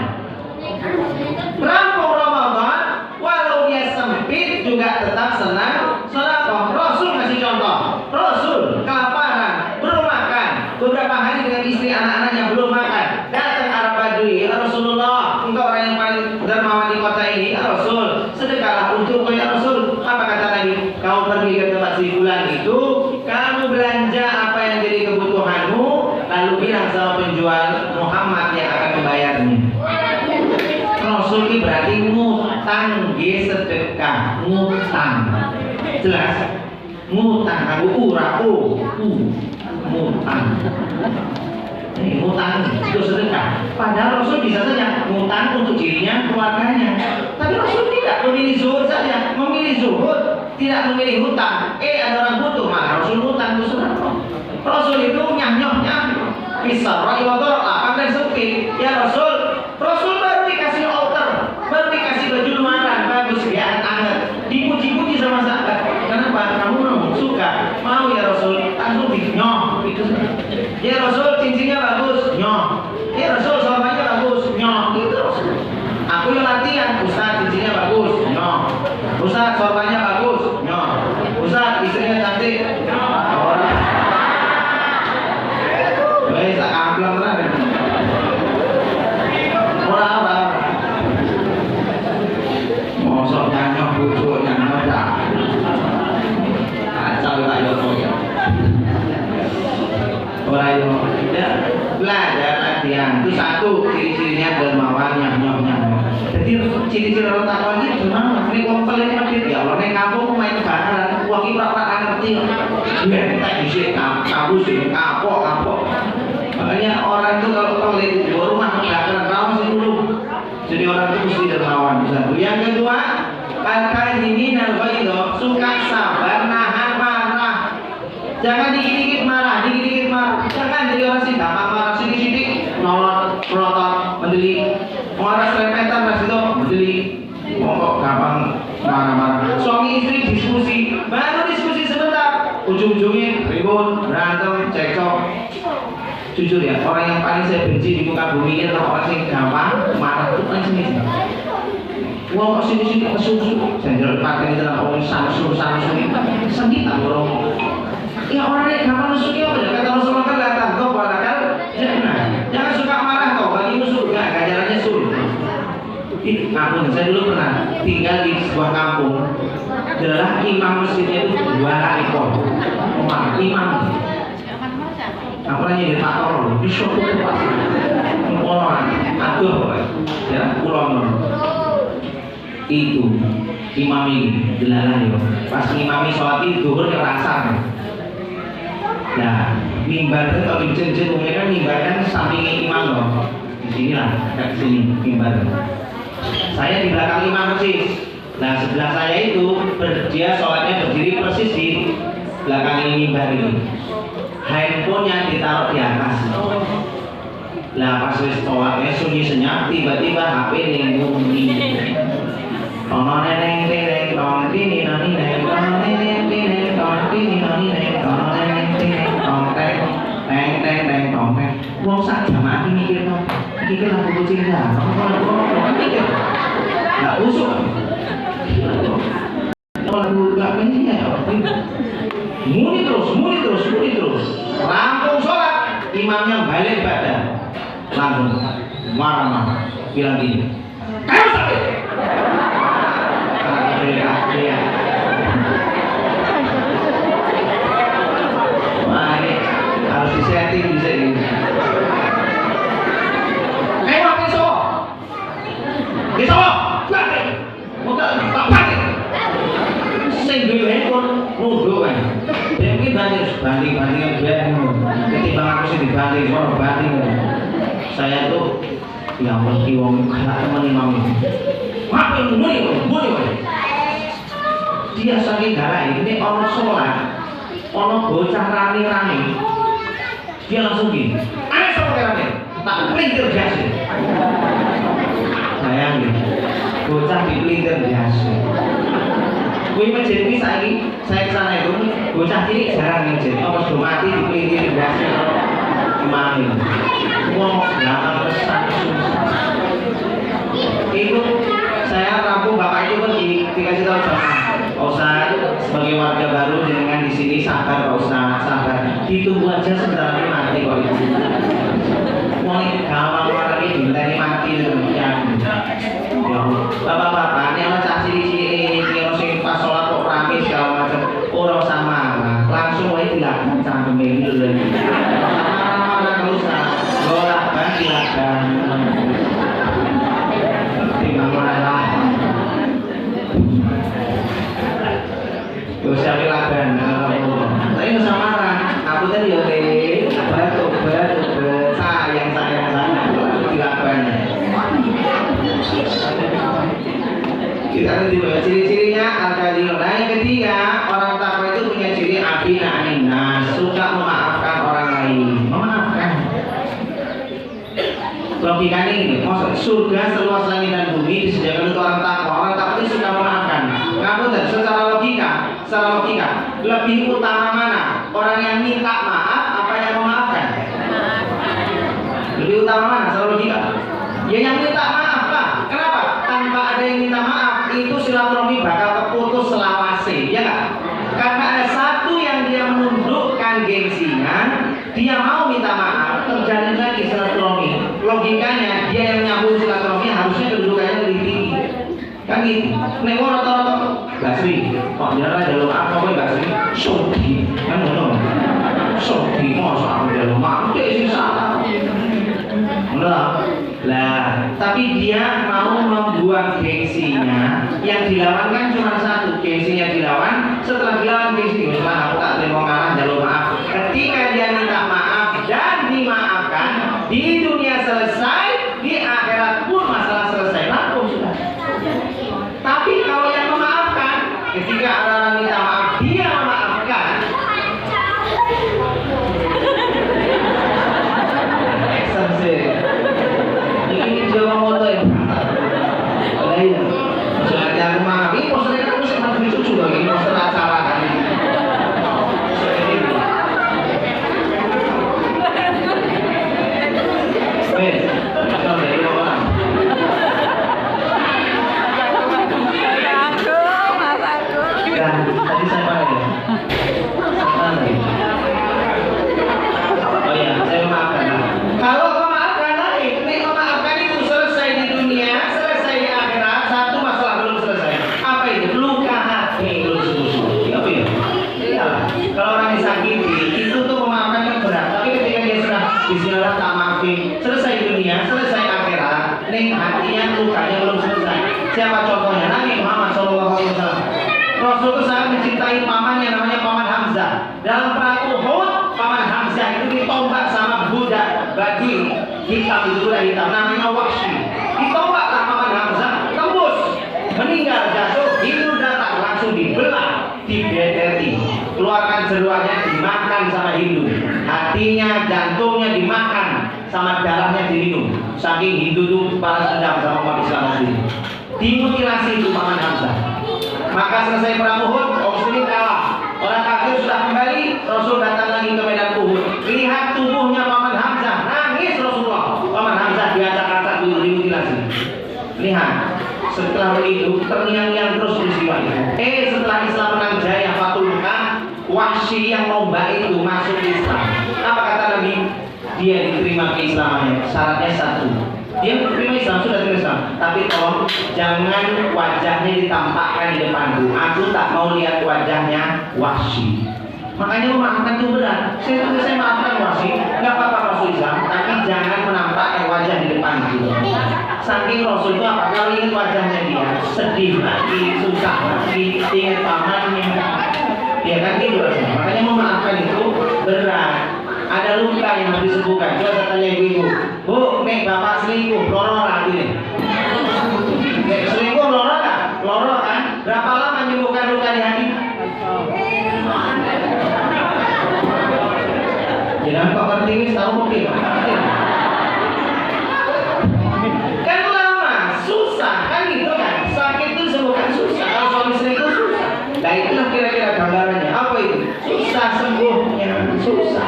Rampung Ramadan, walau dia sempit juga tetap senang sedekah. Rasul ngasih contoh. Rasul kelaparan, belum makan. Beberapa hari dengan istri anak-anaknya belum makan. Datang Arab Badui, ya Rasulullah, engkau orang yang paling dermawan di kota ini, ya Rasul. Sedekahlah untuk ya Rasul. Apa kata Nabi? Kau pergi ke tempat si fulan itu, kamu belanja apa yang jadi kebutuhanmu, lalu bilang sama penjual Muhammad yang akan membayarnya. Rasul ini berarti ngutang, sedekah, ngutang. Jelas? Ngutang, aku ngutang. Ngutang itu sedekah. Padahal Rasul bisa saja ngutang untuk dirinya, keluarganya. Tapi Rasul tidak memilih zuhud saja, memilih zuhud, tidak memilih hutang. Ada orang butuh, maka Rasul hutang itu sedekah. Rasul itu nyah-nyohnya bisa rakyat lapang dan sempit. Ya Rasul baru dikasih outer, baru dikasih baju luaran, bagus ya, anget, dipuji-puji sama sahabat. Kenapa? Kamu suka? Mau ya Rasul? Langsung dinyoh itu. Ya Rasul cincinnya bagus, nyoh. Ya Rasul sorbannya bagus, nyoh. Itu Rasul. Aku yang latihan, Ustaz cincinnya bagus, nyoh. Ustaz sorbannya bagus, nyoh. Ustaz istrinya cantik, nyoh. Baik, tak ambil terang. Orang. Mosok nyanyok bujuk nyanyok dah. Kacau lah yo ya. Orang yo tidak belajar latihan. Itu satu ciri-cirinya dermawan nyanyok. Jadi ciri-ciri orang takwa ini gimana? Ini komplain medit ya. Kalau nek kampung main bakaran, uang iki ora ngerti. Biar tak disik kamu sih kapok. Makanya orang itu kalau pelit di rumah bakaran rawas dulu. Jadi orang itu mesti dermawan. Satu. Yang kedua, al-kazimin al-ghaidha, suka sabar nahan marah. Jangan dikit-dikit marah. Jangan jadi orang sih gampang marah sidik-sidik, nolot, melotot, mendeli. Orang serempetan mas itu mendeli. Kok gampang marah-marah. Suami istri diskusi, baru diskusi sebentar, ujung-ujungnya ribut, berantem, cekcok. Jujur ya, orang yang paling saya benci di muka bumi ini adalah orang yang gampang marah itu paling sini. Wah, kok sini kesusu. Saya jelas pakai itu dalam orang samsu ini sengit tak borong. Ya orang yang gampang nusuk ya, kata Rasulullah kan datang kau padahal jangan suka marah kau, bagi musuh enggak ganjarannya suruh. Ngampun, saya dulu pernah tinggal di sebuah kampung. Adalah imam masjidnya itu 2 ekor. Imam. Aku nanya di Takor, di suatu tempat orang aduh, ya pulang itu imam ini dilarang yo. Pas imami sholat itu ngerasa. Nah, mimbar itu kalau di masjid umumnya kan mimbar kan samping imam loh. Di sini lah, dekat sini mimbar. Saya di belakang imam persis. Nah, sebelah saya itu dia sholatnya berdiri persis di belakang ini mimbar ini. Handphonenya ditaruh di atas. Lah pas wis sholatnya sunyi senyap, tiba-tiba HP ning bunyi. Ono neneng teneng tong tini nani neng tong neneng teneng tong tini nani neng tong neneng teneng tong teng teng teng teng tong teng. Wong sak jamaah iki mikir to. Iki kan lagu kucing dah. Kok mikir? Lah usuk. Lagu gak penting ya. Muni terus. Rampung sholat, imamnya balik badan, langsung marah-marah, bilang gini, kamu sakit. banding-bandingan ben. Ketimbang aku sih dibanding, orang banding. Saya tuh yang mesti wong kayak temen imam ini. Ngapain muni. Dia saking galak ini orang sholat, orang bocah rame-rame. Dia langsung gini, ayo sama rame, tak pelintir biasa. Bayangin, bocah dipelintir biasa. Gue masjid ini saya kesana itu, bocah cilik jarang masjid. Apa sudah mati dipelintir biasa imam ini. Wong gampang pesan itu saya rampung bapak itu pergi dikasih tahu sama Pak Ustaz sebagai warga baru dengan di sini sabar Pak Ustaz sabar ditunggu aja sebentar lagi mati kok itu mulai gampang lagi dinteni mati itu ya bapak-bapak ini orang caci ini sing pas sholat kok rame segala macam orang sama langsung aja dilakukan cangkem ini dulu sama terus bolak balik dilakukan siapa lagan, tapi nggak marah. Aku tadi ya batuk, sayang dilakukan. Kita nanti bahas ciri-cirinya al-kadhim. Nah yang ketiga, orang takwa itu punya ciri afina anina, suka memaafkan orang lain, memaafkan. Logikanya ini, maksud surga seluas langit dan bumi disediakan untuk orang takwa. Orang takwa itu suka memaafkan. Ngaku dan secara logika lebih utama mana? Orang yang minta maaf apa yang memaafkan? Lebih utama mana secara logika? Ya yang minta maaf lah. Kenapa? Tanpa ada yang minta maaf itu silaturahmi bakal terputus selawase, ya nggak? Karena ada satu yang dia menundukkan gengsinya, dia mau minta maaf, terjalin lagi silaturahmi. Logikanya dia yang nyambung silaturahmi harusnya kedudukannya lebih tinggi. Kan gitu. Nek rata-rata Basri, kok jalan jalur apa kowe Basri? Sogi, kan ngono. Sogi masa aku jalur maaf sih salah. Lah, tapi dia mau membuang gengsinya. Yang dilawan kan cuma satu, gengsinya dilawan. Setelah dilawan gengsi, setelah aku tak terima kalah jalur maaf. Ketika dia minta maaf dan dimaafkan, di dunia selesai, di akhirat pun masalah selesai. Langsung sudah. Tapi kalau yang memaafkan, ketika ada orang minta maaf, dia memaafkan. Eksensi. Ini Jawa moto ya. Iya. Soalnya aku maaf, ini posternya kan mesti masih lucu loh, ini poster acara kan. Tadi saya pakai ya. Oh ya, saya memaafkan. Kalau memaafkan naik, memaafkan itu selesai di dunia, selesai di akhirat. Satu masalah belum selesai. Apa itu? Luka hati belum sembuh. Apa ya? Iyalah. Kalau orang disakiti, itu tuh memaafkan kan berat. Tapi ketika dia sudah bismillah tak maafin, selesai di dunia, selesai akhirat, nih hatinya lukanya belum selesai. Siapa contohnya? Nabi Muhammad SAW. Rasul itu sangat mencintai pamannya namanya Paman Hamzah. Dalam perang Uhud, Paman Hamzah itu ditombak sama budak Badui hitam, itu budak hitam namanya Wahsy. Ditombaklah Paman Hamzah, tembus, meninggal jatuh, Hindu datang langsung dibelah, dibedeti, keluarkan jeruannya, dimakan sama Hindu, hatinya, jantungnya dimakan, sama darahnya diminum. Saking Hindu itu balas dendam sama umat Islam sendiri. Dimutilasi itu Paman Hamzah. Maka selesai perang Uhud, kaum muslimin kalah. Orang kafir sudah kembali, Rasul datang lagi ke medan Uhud. Lihat tubuhnya Paman Hamzah, nangis Rasulullah. Paman Hamzah diacak-acak, dimutilasi. Lihat, setelah itu terngiang-ngiang terus peristiwa itu. Setelah Islam menang jaya Fathul Mekah, Wahsy yang lomba itu masuk Islam. Apa kata Nabi? Dia diterima keislamannya. Syaratnya satu. Dia terima Islam, sudah terima Islam. Tapi tolong jangan wajahnya ditampakkan di depanku. Aku tak mau lihat wajahnya Wahsy. Makanya memaafkan itu berat. Saya maafkan Wahsy, nggak apa-apa Rasul Islam, tapi jangan menampakkan wajah di depanku. Saking Rasul itu apa? Kalau ingat wajahnya dia sedih lagi, susah lagi, ingat pamannya. Ya kan gitu rasanya. Makanya memaafkan itu menyembuhkan. Coba saya tanya ibu-ibu, Bu, nih bapak selingkuh, loro lagi nih. Nek selingkuh loro kan? Loro kan? Berapa lama menyembuhkan luka di hati? Jangan kok ngerti wis tahu mungkin. Kan lama, susah kan gitu kan? Sakit itu sembuhkan susah. Kalau suami selingkuh susah. Nah itulah kira-kira gambarannya. Apa itu? Susah sembuhnya, susah.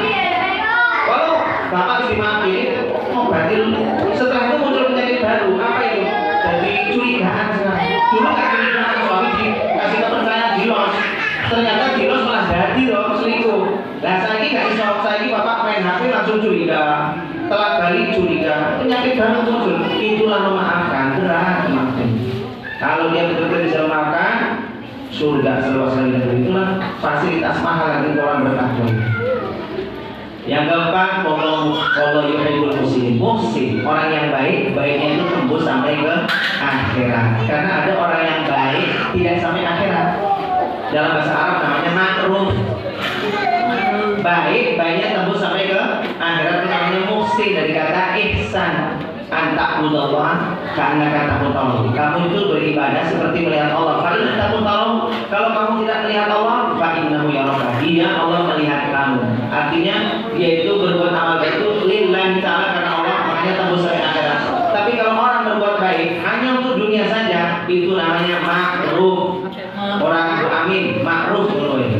Kalau bapak dimaki, oh berarti setelah itu muncul penyakit baru. Apa itu? Jadi curigaan sekarang. Dulu nggak curigaan, suami dikasih kepercayaan dilos. Ternyata dilos malah jadi loh selingkuh. Nah saya ini nggak bisa, saya ini bapak main HP langsung curiga, telat balik curiga, penyakit baru muncul. Itulah memaafkan, berat maafkan. Kalau dia betul-betul bisa memaafkan, surga seluas langit. Itulah fasilitas mahal yang orang bertakwa. Yang keempat, kalau yuhibbul muhsin, orang yang baik, baiknya itu tembus sampai ke akhirat. Karena ada orang yang baik tidak sampai akhirat. Dalam bahasa Arab namanya makruh. Baiknya tembus sampai ke akhirat itu namanya muhsin, dari kata ihsan. Antakudallah karena kata tahu. Kamu itu beribadah seperti melihat Allah. Kalau takut tahu, kalau kamu tidak melihat Allah, fa'innahu yaraka. Dia Allah melihat kamu. Artinya dia itu berbuat amal baik itu lillahi ta'ala karena Allah, makanya tembus sampai akhirat. Tapi kalau orang berbuat baik hanya untuk dunia saja, itu namanya makruh. Orang itu amin, makruh dulu ini.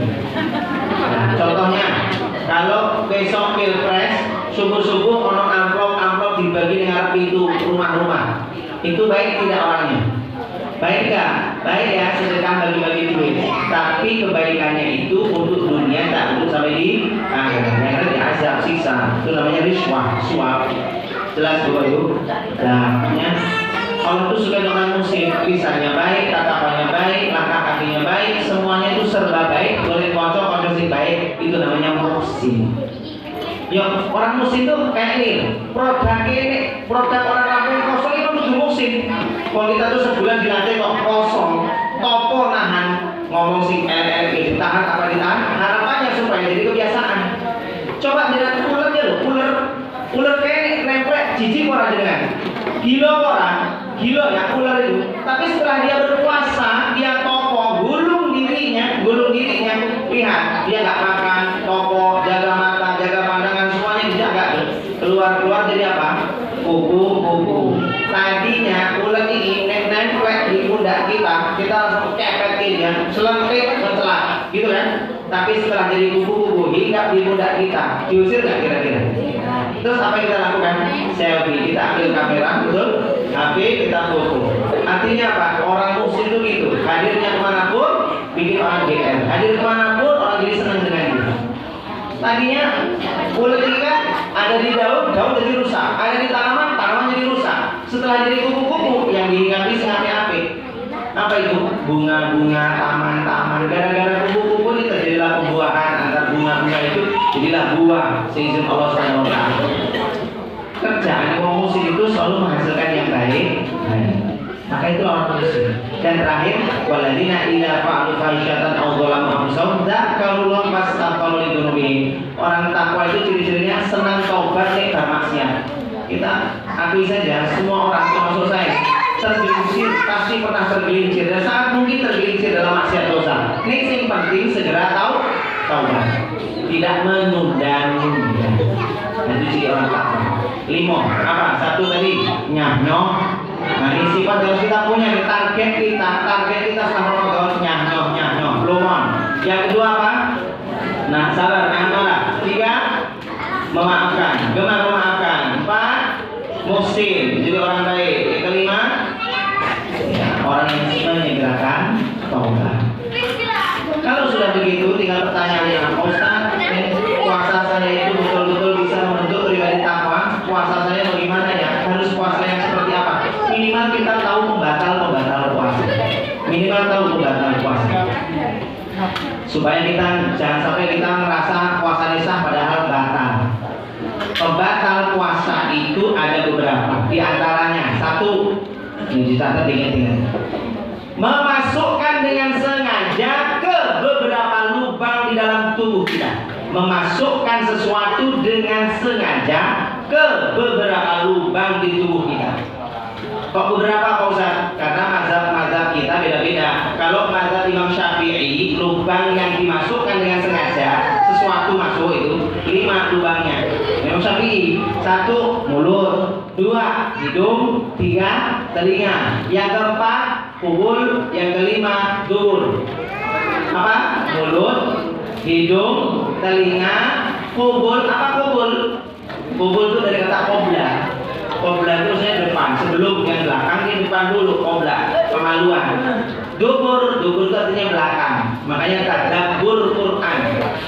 Nah, contohnya kalau besok pilpres subuh-subuh ono amplop dibagi dengan pintu rumah-rumah, itu baik tidak orangnya? Baik gak? Baik ya, sedekah bagi-bagi duit. Tapi kebaikannya itu untuk dunia, tak untuk sampai di akhirat. Yang ada diazab siksa, itu namanya riswah, suap. Jelas dulu yuk. Nah, Allah itu suka dengan muslim, lisannya baik, tatapannya baik, langkah kakinya baik, semuanya itu serba baik, boleh kocok sih baik, itu namanya muslim. Ya, orang muslim itu kayak ini, produk orang Lampung kosong itu menuju muslim. Kalau kita tuh sebulan dilatih kok kosong, topo nahan, ngomong sing ditahan apa ditahan, harapannya supaya jadi kebiasaan. Coba dengan ular ya loh, ular kayak nempel jijik orang dengan gila orang. Gila ya ular itu. Tapi setelah dia berpuasa, dia topo, gulung dirinya, lihat dia nggak makan, topo, jaga mata, jaga pandangan, semuanya dijaga. Keluar jadi apa? Kuku. Tadinya ular ini nempel di pundak kita langsung kepetin ya, selempit mencelak, gitu kan? Tapi setelah jadi kuku hinggap di pundak kita, diusir nggak kira-kira? Terus apa yang kita lakukan? Selfie, kita ambil kamera, betul? HP kita foto. Artinya apa? Orang muslim itu gitu. Hadirnya kemanapun, bikin orang GR. Hadir kemanapun, orang jadi senang dengan dia. Tadinya ular ini kan ada di daun jadi rusak. Ada di tanaman jadi rusak. Setelah jadi kuku-kuku, yang dihinggapi api-api. Apa itu? Bunga-bunga, taman-taman. Gara-gara kuku-kuku ini terjadilah pembuahan. Antar bunga-bunga itu jadilah buah seizin Allah SWT. Kerjaan orang muslim itu selalu menghasilkan yang baik. Maka itu orang muslim. Dan terakhir, waladina idza fa'alu fahisyatan aw dzalamu anfusahum dzakarullaha fastaghfiru lidzunubihim. Orang takwa itu ciri-cirinya senang taubat nek bermaksiat. Kita akui saja, semua orang termasuk saya tergelincir, pasti pernah tergelincir dan sangat mungkin tergelincir dalam maksiat dosa. Ini yang penting segera taubat, tidak menunda-nunda. Itu ciri orang takwa. 5. Apa? 1 tadi nyah-nyoh. Nah ini sifat harus kita punya. Target kita selama Ramadan nyah-nyoh lumon. Yang kedua apa? Nah sabar, amanah. 3. Memaafkan, gemar memaafkan. 4. Muhsin, jadi orang baik. Yang kelima, ya, orang yang menyegerakan taubat. Kalau sudah begitu, tinggal pertanyaannya, Ustaz, puasa saya itu betul-betul bisa membentuk pribadi takwa. Puasa saya bagaimana ya? Harus puasa yang seperti apa? Minimal kita tahu pembatal puasa. Supaya kita jangan sampai kita merasa puasa sah padahal batal. Pembatal puasa itu ada beberapa. Di antaranya 1, ini dicatat ingat-ingat. Memasukkan dengan sengaja ke beberapa lubang di dalam tubuh kita. memasukkan sesuatu dengan sengaja ke beberapa lubang di tubuh kita. Kok beberapa Pak Ustaz? Karena mazhab-mazhab kita beda-beda. Kalau mazhab Imam Syafi'i, lubang yang dimasukkan dengan sengaja sesuatu masuk itu 5 lubangnya. Imam Syafi'i, 1 mulut, 2 hidung, 3 telinga, yang keempat kubul, yang kelima dubur. Apa? Mulut, hidung, telinga, kubul. Apa kubul? Kubul itu dari kata qobla. Qobla itu saya depan, sebelum yang belakang, ini depan dulu. Qobla, kemaluan. Dubur itu artinya belakang. Makanya tadabbur Quran,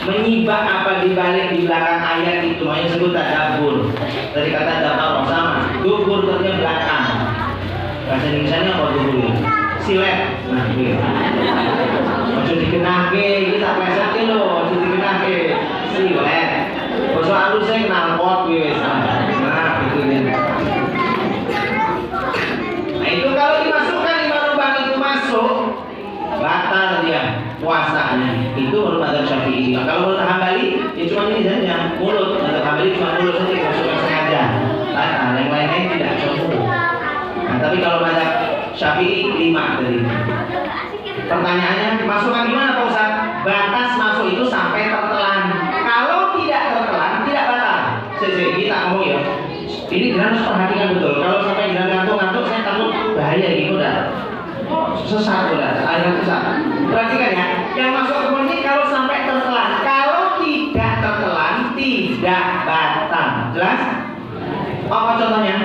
menyibak apa dibalik di belakang ayat itu, makanya disebut tadabbur. Dari kata dabar sama. Dubur itu artinya belakang. Bahasa Indonesia apa dubur? Silet. Nah, gitu. Maksud dikenake, kita plesetke lho, maksud dikenake. Silet. Basa halusnya knalpot wis. Nah, gitu ini. Nah, itu kalau dimasukkan 5 lubang itu masuk, batal dia puasanya. Itu menurut mazhab Syafi'i. Kalau menurut Hambali, ya cuma ini saja, mulut. Mazhab Hambali cuma mulut saja dimasukkan sengaja. Batal, yang lainnya tidak semua. Nah, tapi kalau mazhab Syafi'i 5 tadi. Pertanyaannya, masukkan gimana Pak Ustaz? Batas masuk itu sampai tertelan. Kalau tidak tertelan, tidak batal. Kita ngomong ya. Ini kita harus perhatikan betul. Kalau sampai kita ngantuk-ngantuk, saya takut bahaya gitu dah. Sesat udah, akhirnya sesat. Perhatikan ya, yang masuk ke mulut ini kalau sampai tertelan. Kalau tidak tertelan, tidak batal. Jelas? Apa contohnya?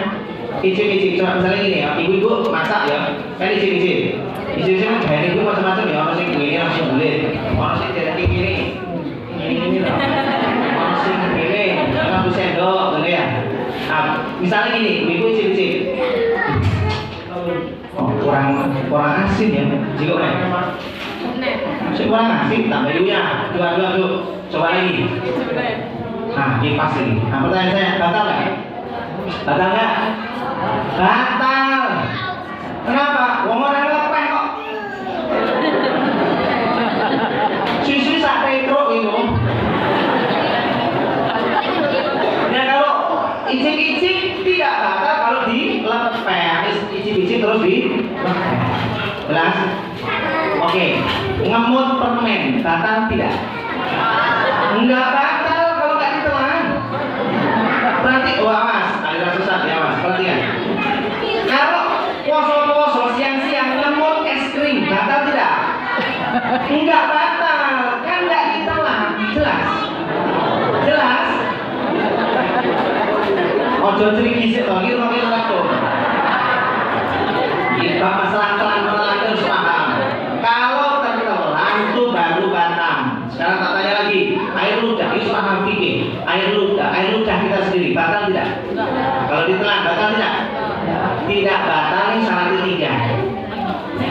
Icip-icip, coba misalnya gini ya, ibu-ibu masak ya, kan icip-icip. Icip-icip kan bahan itu macam-macam ya, orang sing gini, orang sing belit, orang sing jadi gini, ini lah, orang sing gini, orang sendok, gitu ya. Nah, misalnya gini, ibu icip-icip. Oh, kurang asin ya, jika kurang asin, tambah dulunya, dua, coba lagi. Nah, ini pas ini. Nah, pertanyaan saya, batal nggak? Batal nggak? Batal. Kenapa? Wong orang lepeh kok. Susu sak petro itu. Ya kalau icip-icip tidak batal kalau dilepeh. Icip-icip terus dilepeh. Jelas? Oke. Ngemut permen batal tidak? Enggak batal kalau nggak ditelan. Berarti wah mas, ada susah ya mas. Perhatikan. Kalau poso-poso siang-siang ngemut es krim batal tidak? Enggak batal, kan nggak ditelan. Jelas? Jelas? Ojo ceriki sih, lagi tuh. Ini masalah telan-telan harus paham. Kalau tertelan itu baru batal. Sekarang tak tanya lagi, air ludah itu paham fikih. Air ludah kita sendiri batal tidak? Kalau ditelan batal tidak? Tidak batal, ini syaratnya 3.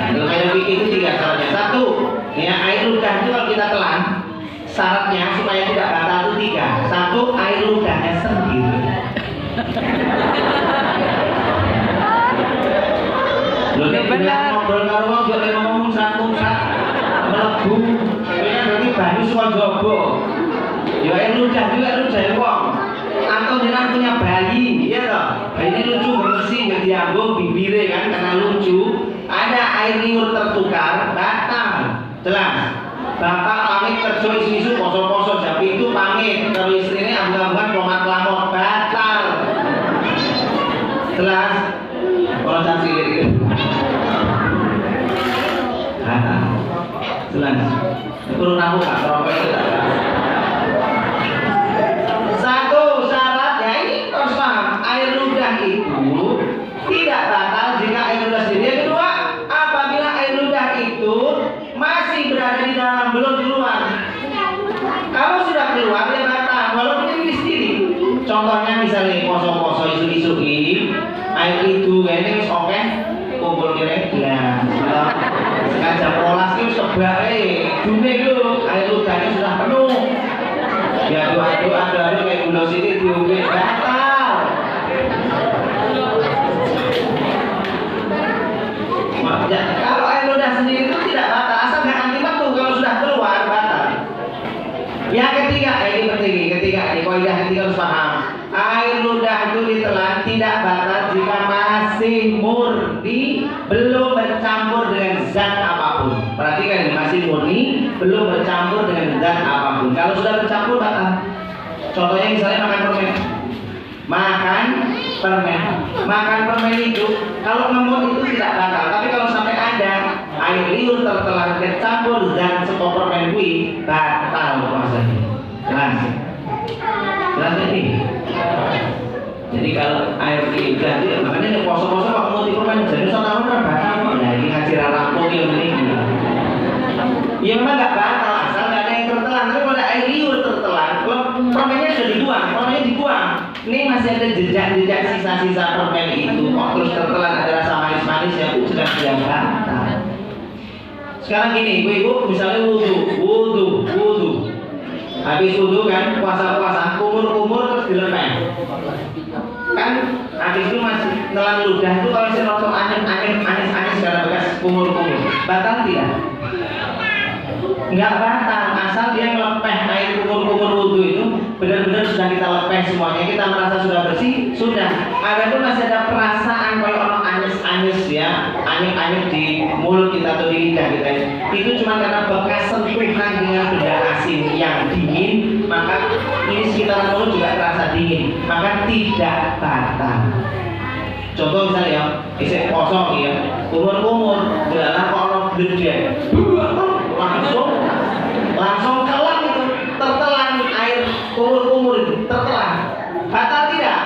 Kalau kayak fikih itu 3 syaratnya. 1, ya air ludah itu kalau kita telan, syaratnya supaya tidak batal itu 3. 1, air ludahnya sendiri. Loh, ini ngobrol karo wong yo ngomong satu mlebu. Kowe kan berarti banyu saka jobo. Ya air ludah juga ludah wong. Atau jenengan punya bayi, iya toh? Bayi ini lucu bersih yang diambung bibire kan karena lucu. Ada air liur tertukar, batal. Jelas. Bapak pamit kerja isu-isu poso-poso japi itu pamit kalau istrinya ambang-ambang lomat-lamot, batal. Jelas. Kalau saksi gitu. Jelas. Turun aku kak, terobek itu tak jelas. 1 syarat ya ini harus paham. Air ludah itu tidak batal jika air ludah sendiri. Yang kedua, apabila air ludah itu masih berada di dalam, belum keluar. Kalau sudah keluar dia batal, walaupun ini sendiri. Contohnya misalnya poso-poso isu-isu ini, air itu kayaknya wis oke, kumpul kira gelas. Sengaja polas itu sebab dunia itu air ludahnya sudah penuh. Ya doa kayak gula sini diubah batal. Ya, kalau air ludah sendiri itu tidak batal, asal nggak anti waktu kalau sudah keluar batal. Yang ketiga ini penting. Ketiga, di kaidah ketiga harus paham. Air ludah itu ditelan tidak batal jika masih murni, belum bercampur dengan zat apapun. Perhatikan ini, masih murni, belum bercampur dengan zat apapun. Kalau sudah bercampur batal. Contohnya misalnya makan permen. Makan permen itu kalau ngemut itu tidak batal. Tapi kalau sampai ada air liur tertelan bercampur zat seko permen kuwi, batal puasanya. Jelas ini. Jadi kalau air liur makanya poso-poso kok ngemut itu kan jadi tahun kan batal kok. Nah, ini ngaji rampung yang ini. Ya memang nggak batal asal nggak ada yang tertelan. Tapi kalau ada air liur tertelan, kalau permennya sudah dibuang, ini masih ada jejak sisa-sisa permen itu kok terus tertelan ada rasa manis-manis ya sudah tidak batal. Sekarang gini, ibu misalnya wudhu, habis wudhu kan puasa kumur terus dilepeh. Kan habis itu masih nelan ludah itu kalau saya rasa manis karena bekas kumur batal tidak? Nggak batal asal dia ngelepeh air kumur wudhu itu benar-benar sudah kita lepeh semuanya, kita merasa sudah bersih, sudah. Ada pun masih ada perasaan kayak orang anis ya, anyep di mulut kita atau di lidah kita. Itu cuma karena bekas sentuhan dengan benda asing yang dingin, maka ini sekitaran mulut juga terasa dingin, maka tidak batal. Contoh misalnya ya, isi kosong ya, kumur, jalan kok orang gede, langsung kelam itu, tertelan air kumur itu, tertelan. Batal tidak?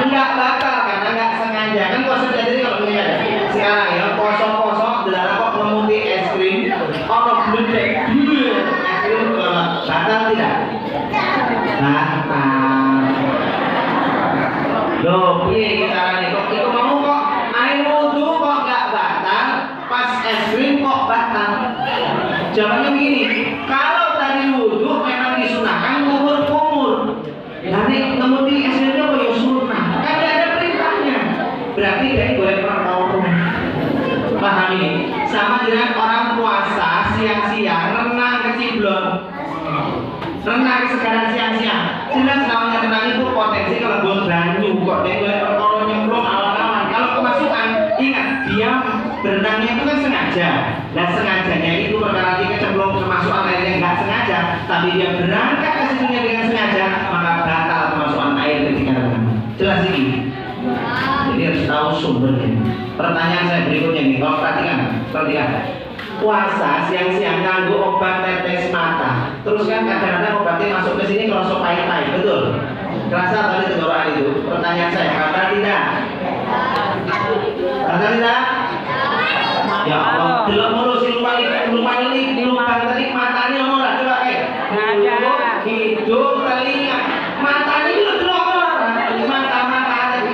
Enggak batal karena enggak sengaja. Kan kosong jadi kalau ini ada. Sekarang ya, kosong jalan kok ngemuti es krim, orang gede, es krim batal tidak? Loh, iya caranya kok itu kamu kok air wudhu kok nggak batal, pas es krim kok batal? Jawabannya begini, kalau tadi wudhu memang disunahkan kumur, nanti ngemuti es krimnya kok ya sunnah, kan nggak ada perintahnya, berarti dia boleh perkawin. Paham ini? Sama dengan orang puasa siang-siang renang keciblon. Renang sekarang siang-siang, jelas namanya renang itu potensi kalau buat banyu kok dia boleh perkara nyemplung awan-awan. Kalau kemasukan, ingat dia berenangnya itu kan sengaja. Nah sengajanya itu perkara dia kecemplung kemasukan airnya nggak sengaja, tapi dia berangkat ke situnya dengan sengaja, maka batal kemasukan air ketika renang. Jelas ini. Jadi harus tahu sumbernya. Pertanyaan saya berikutnya nih, kalau perhatikan. Puasa siang-siang nganggo obat tetes mata, terus kan kadang-kadang obatnya masuk ke sini kalau sok pahit-pahit, betul? Kerasa tadi tenggorokan itu? Pertanyaan saya, kata tidak? Ya Allah, belum mulu si lupa tadi matanya mau nggak coba hidung, telinga, matanya itu belum mata tadi.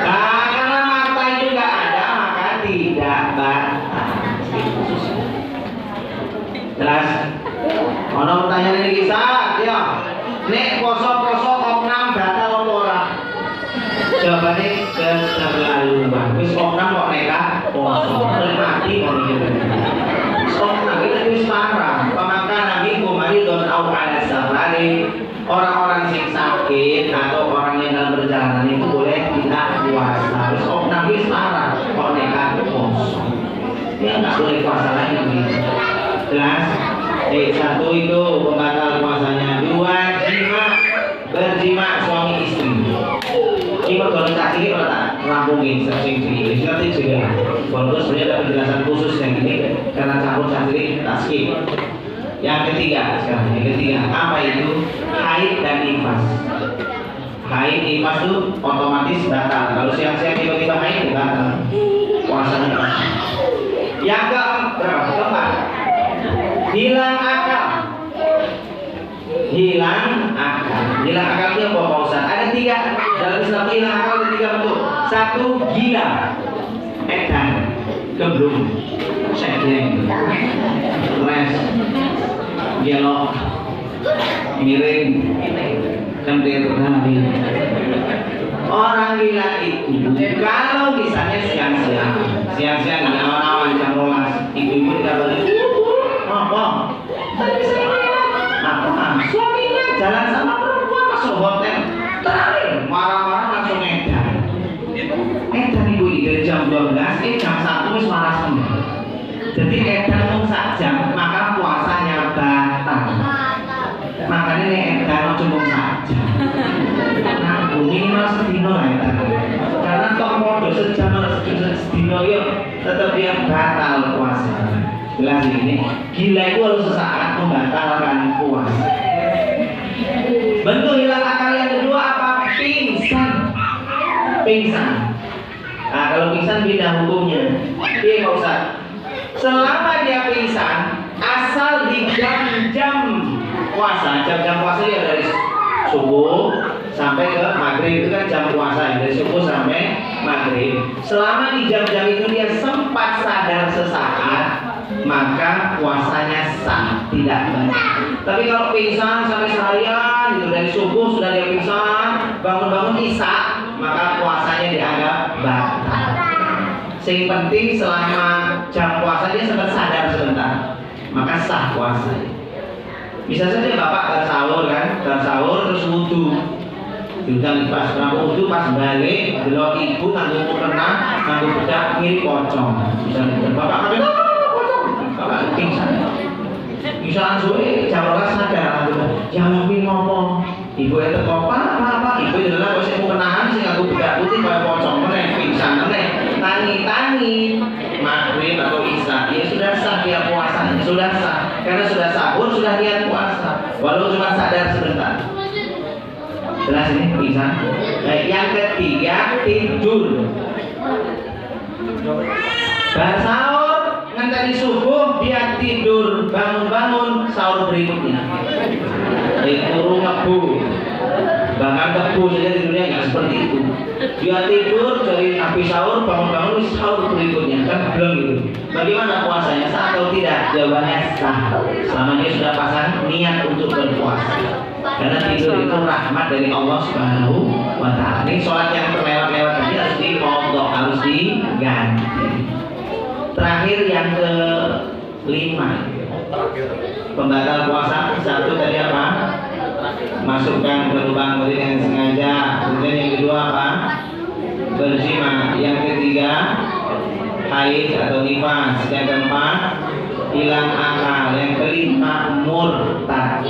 Nah, karena mata itu nggak ada maka tidak batal. Jelas? Ono pertanyaan ini kisah, ya. Nek poso-poso opnam batal apa ora? Jawabannya keterlaluan. Wis opnam kok neka poso. Mati kok iki. Opnam itu wis parah. Pemakan nabi kumari don au ala safari. Orang-orang yang sakit atau orang yang dalam perjalanan itu boleh tidak puasa. Wis opnam wis parah kok neka poso. Ya enggak boleh puasa lagi. Jelas? Satu itu pembatal puasanya. Dua, berjima suami istri. Ini organisasi ini kalau tak rampungin sering di ngerti juga. Walaupun sebenarnya ada penjelasan khusus yang ini karena campur santri tak skip. Yang ketiga sekarang, apa itu? Haid dan nifas. Haid nifas itu otomatis batal. Kalau siang-siang tiba-tiba haid batal puasanya. Yang keempat, hilang akal. Hilang akal itu apa Pak Ustaz? Ada tiga dalam Islam hilang akal ada tiga bentuk. Satu, gila, edan, gemblung, sedeng, stres, gelok, miring, kentir, orang gila itu kalau misalnya siang-siang di awan-awan jam 12 ibu-ibu tidak balik apa suaminya jalan sama perempuan masuk hotel, terakhir marah-marah langsung edan ibu dari jam 12, jam 1 wis malas meneh. Jadi edan mung sak jam, maka puasanya batal. Makanya nek edan ojo mung sak jam. Nah, minimal sedino lah edan. Karena toh podo sejam atau sedino yo tetap dia batal puasa. Jelas ini, gila itu harus sesaat membatalkan puasa. Bentuk hilang akal yang kedua apa? Pingsan. Nah, kalau pingsan beda hukumnya. Iya Pak Ustaz. Selama dia pingsan, asal di jam-jam puasa, jam-jam puasa ya dari subuh sampai ke maghrib, itu kan jam puasa ya, dari subuh sampai maghrib. Selama di jam-jam itu dia sempat sadar sesaat, maka puasanya sah, tidak batal. Tapi kalau pingsan sampai seharian gitu, dari subuh sudah dia pingsan, bangun-bangun isya, maka puasanya dianggap batal. Yang penting selama jam puasa dia sempat sadar sebentar, maka sah puasa. Bisa saja bapak sahur kan, sahur terus wudhu, diundang pas wudhu pas balik, belok ibu nganggo mukena, nganggo bedak ngiri pocong. Bisa bapak kami pocong, bapak pingsan. Bisa suwe jam 12 sadar, jam ngopo? Ibu itu apa? Ibu adalah kok sing mukenahan sing nganggo bedak putih kaya pocong meneh, pingsan meneh. Tani maghrib atau isya, ya sudah sah dia puasanya, sudah sah karena sudah sahur, sudah niat puasa, walau cuma sadar sebentar. Jelas ini pingsan. Baik, yang ketiga tidur. Bar sahur ngenteni subuh dia tidur, bangun sahur berikutnya. Turu ngebu, bahkan kebu saja tidurnya nggak seperti itu. Dia tidur dari habis sahur, bangun sahur berikutnya, kan belum gitu. Bagaimana puasanya, sah atau tidak? Jawabannya sah, selama dia sudah pasang niat untuk berpuasa. Karena tidur itu rahmat dari Allah Subhanahu wa Ta'ala. Ini sholat yang terlewat-lewat tadi harus dipotong, harus diganti. Terakhir yang kelima, pembatal puasa. Satu tadi apa? Masukkan ke lubang urin yang sengaja. Kemudian yang kedua apa? Berzina. Yang ketiga haid atau nifas. Yang keempat hilang akal. Yang kelima murtad,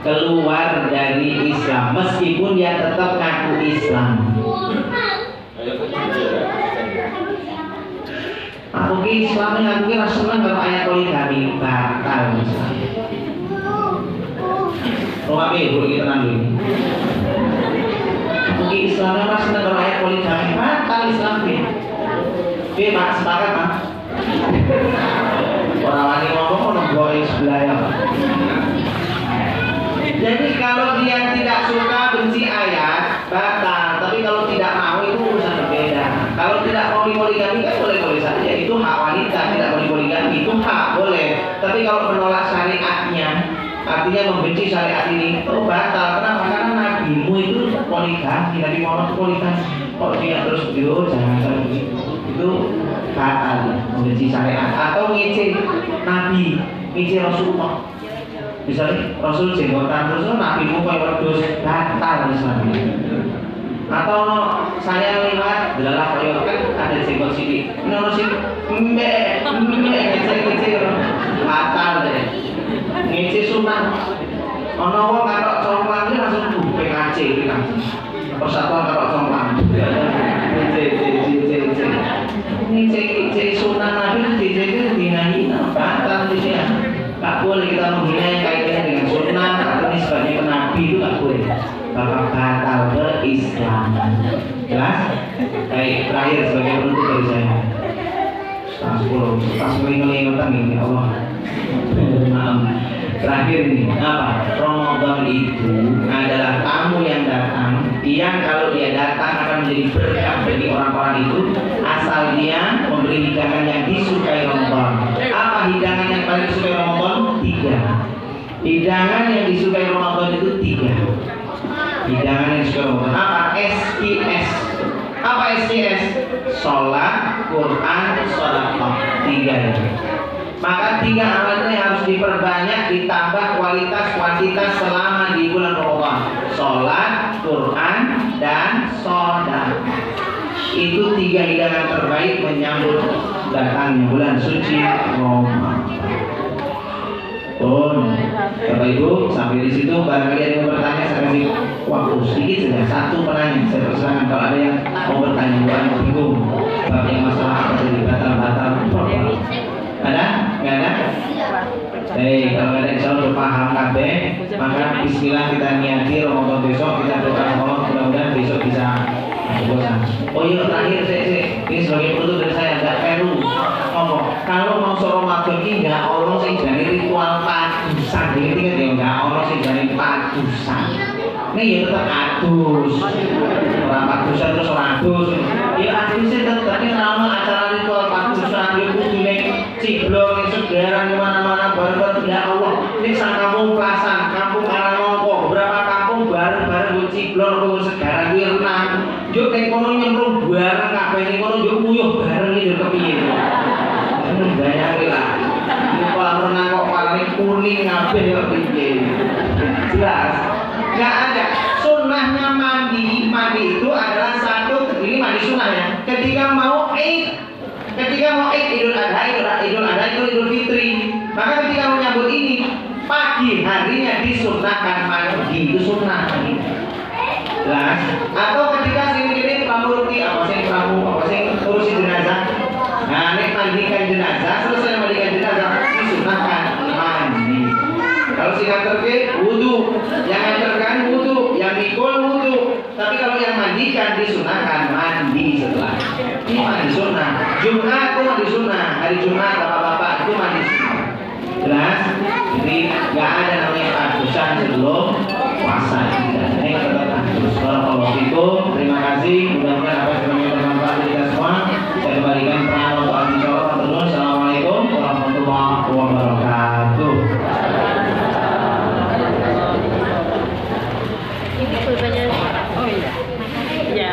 keluar dari Islam meskipun dia tetap ngaku Islam. Aku ki Islamnya aku ki seneng kalau ayat poligami batal misalnya. Rumah ibu kita nanti. Aku ki Islamnya seneng kalau ayat poligami batal Islam ki. Oke Pak, sepakat Pak. Orang wani ngomong boy sebelah ya. Jadi kalau dia tidak suka benci ayat batal, tapi kalau tidak mau itu urusan berbeda. Kalau tidak mau poligami kan boleh saja, itu hak wanita. Tidak mau poligami itu hak boleh. Tapi kalau menolak syariatnya, artinya membenci syariat ini, itu batal. Kenapa? Karena nabimu itu poligami, Nabi Muhammad poligami. Kok dia terus begitu, jangan begitu. Itu batal, membenci syariat atau ngece Nabi, ngece Rasulullah. Misalnya Rasul jenggotan terus nabimu kaya wedhus, batal Islamnya. Atau no, saya lihat adalah kaya kan ada jenggot sini, no sini ngece batal deh. Ngece sunah. Ono wong karo congklang langsung PKC. Persatuan karo congklang. Ngece sunah Nabi dihina batal di sini. Tak boleh kita menghina yang kaitannya dengan sunnah atau ini sebagai penabi, itu tak boleh. Bakal batal keislaman. Jelas? Baik, terakhir sebagai penutup dari saya. Setengah 10, pas ngeling-ngeling ini Allah. Terakhir ini apa? Ramadan itu adalah tamu yang datang, yang kalau dia datang akan menjadi berkah bagi orang-orang itu, asal dia memberi hidangan yang disukai Ramadan. Apa hidangan yang paling disukai Ramadan? 3. Hidangan yang disukai Ramadan itu 3. Hidangan yang disukai Ramadan. Apa? SIS. Apa SIS? Sholat, Quran, sedekah. 3 itu. Maka 3 amalan ini harus diperbanyak, ditambah kualitas kuantitas selama di bulan Ramadan. Sholat, Quran, dan sedekah. Itu 3 hidangan terbaik menyambut datangnya bulan suci Ramadan. Bapak Ibu, sampai di situ barangkali ada yang bertanya, saya kasih waktu sedikit saja, 1 penanya. Saya persilakan kalau ada yang mau bertanya, bukan mau bingung bab yang masalah apa jadi batal-batal. Ada? Nggak ada? Baik, kalau ada insya Allah paham kabeh, maka bismillah kita niati Ramadan besok, kita doa Allah mudah-mudahan besok bisa. Oh iya, terakhir ini sebagai penutup dari saya, ada Peru ngomong, kalau mau Ramadan ini nggak ono sing jane ritual padusan, ini kan ya nggak ono sing jane padusan. Ini ya tetap adus, orang padusan terus orang adus. Ya adusnya tetap ini nama acara ritual padusan, ya kudu nih ciblong, segaran kemana-mana bareng-bareng. Ya Allah, ini sang kampung Plasan, kampung Karangongko, beberapa kampung bareng-bareng gue ciblong, gue segaran, gue renang. Juk ning kono nyemplung bareng kabeh ning kono juk uyuh bareng iki kepiye. Bayangke lah. Iki kolam renang kok warnane kuning kabeh kok piye. Jelas. Enggak ada. Sunnahnya mandi itu adalah satu, ini mandi sunnah ya. Ketika mau Id, Idul Adha, Idul Fitri. Maka ketika menyambut ini, pagi harinya disunnahkan mandi, itu sunnah. Jelas. Atau ketika sini pramuruti apa sih urusi jenazah. Nah, nek mandikan jenazah, selesai mandikan jenazah disunahkan mandi. Kalau sing nganterke wudu, yang nganterkan wudu, yang mikul wudu. Tapi kalau yang mandikan disunahkan mandi setelah. Ini mandi sunnah. Jumat itu mandi sunnah. Hari Jumat bapak-bapak itu mandi sunnah. Jelas. Jadi nggak ada namanya padusan sebelum puasa. Ini tetap terus. Barakallahu. Terima kasih. Mudah-mudahan apa yang bermanfaat bagi kita semua. Saya kembalikan peran untuk Al-Insyaallah. Assalamualaikum warahmatullahi wabarakatuh. Ini pulpennya. Oh iya. Iya.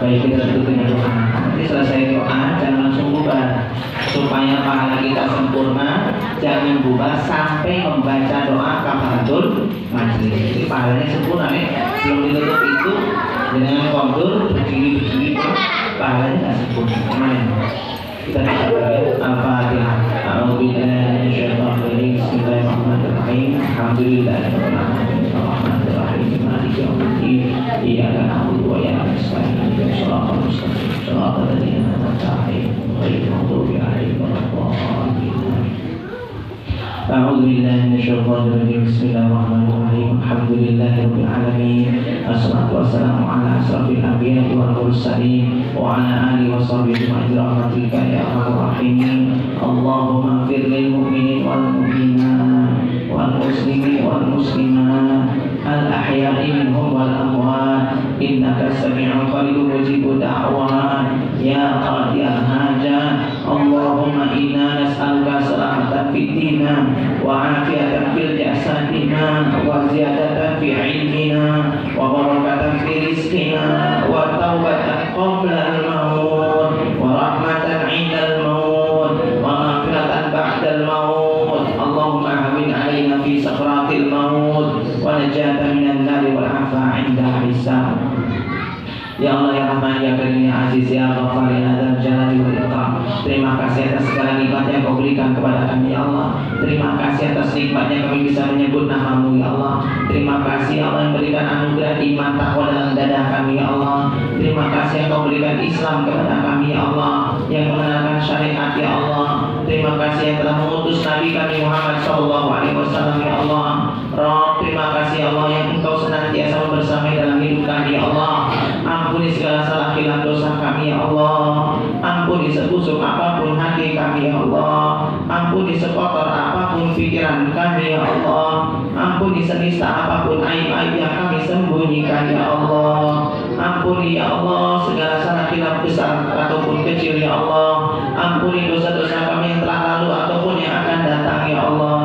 Baik, kita tutup dengan doa. Nanti selesai doa, jangan langsung bubar. Supaya pahala kita sempurna, jangan bubar sampai membaca doa kafaratul majlis. Jadi pahalanya sempurna nih. Belum ditutup itu dengan kontur begini pahalanya nggak sempurna. Gimana? Kita coba Al-Fatihah. A'udzubillahi minasyaitonir rajim. Bismillahirrahmanirrahim. Alhamdulillahirabbil alamin. Arrahmanirrahim. Maliki yaumiddin. Iyyaka na'budu wa iyyaka nasta'in. Shiratal mustaqim. Shiratal ladzina an'amta 'alaihim ghairil maghdubi 'alaihim waladdallin. أعوذ بالله من الشيطان الرجيم بسم الله الرحمن الرحيم الحمد لله رب العالمين والصلاة والسلام على أشرف الأنبياء والمرسلين وعلى آله وصحبه أجمعين برحمتك يا أرحم الراحمين اللهم اغفر للمؤمنين والمؤمنات والمسلمين والمسلمات الأحياء منهم والأموات إنك سميع قريب مجيب الدعوات يا قاضي الحاجات اللهم إنا نسألك سلامة في ديننا وعافية في جسدنا وزيادة في علمنا وبركة في رزقنا وتوبة قبل الموت ورحمة عند الموت ومغفرة بعد الموت اللهم أهون علينا في سكرات الموت ونجاة من النار والعفو عند الحساب Ya Allah, ya Rahman, ya Karim, ya Aziz, ya Ghaffar, ya Dzal Jalali wal Ikram. Terima kasih atas segala nikmat yang Kau berikan kepada kami, ya Allah. Terima kasih atas nikmatnya kami bisa menyebut nama-Mu, ya Allah. Terima kasih Allah yang berikan anugerah iman takwa dalam dada kami, ya Allah. Terima kasih yang Kau berikan Islam kepada kami, ya Allah, yang mengenalkan syariat, ya Allah. Terima kasih yang telah mengutus Nabi kami Muhammad SAW, ya Allah. Rabb, terima kasih Allah yang Engkau senantiasa membersamai dalam hidup kami, ya Allah. Ampuni segala salah hilaf dosa kami, ya Allah. Ampuni sebusuk apapun hati kami, ya Allah. Ampuni sekotor apapun pikiran kami, ya Allah. Ampuni senista apapun aib-aib yang kami sembunyikan, ya Allah. Ampuni, ya Allah, segala salah hilaf besar ataupun kecil, ya Allah. Ampuni dosa-dosa kami yang telah lalu ataupun yang akan datang, ya Allah.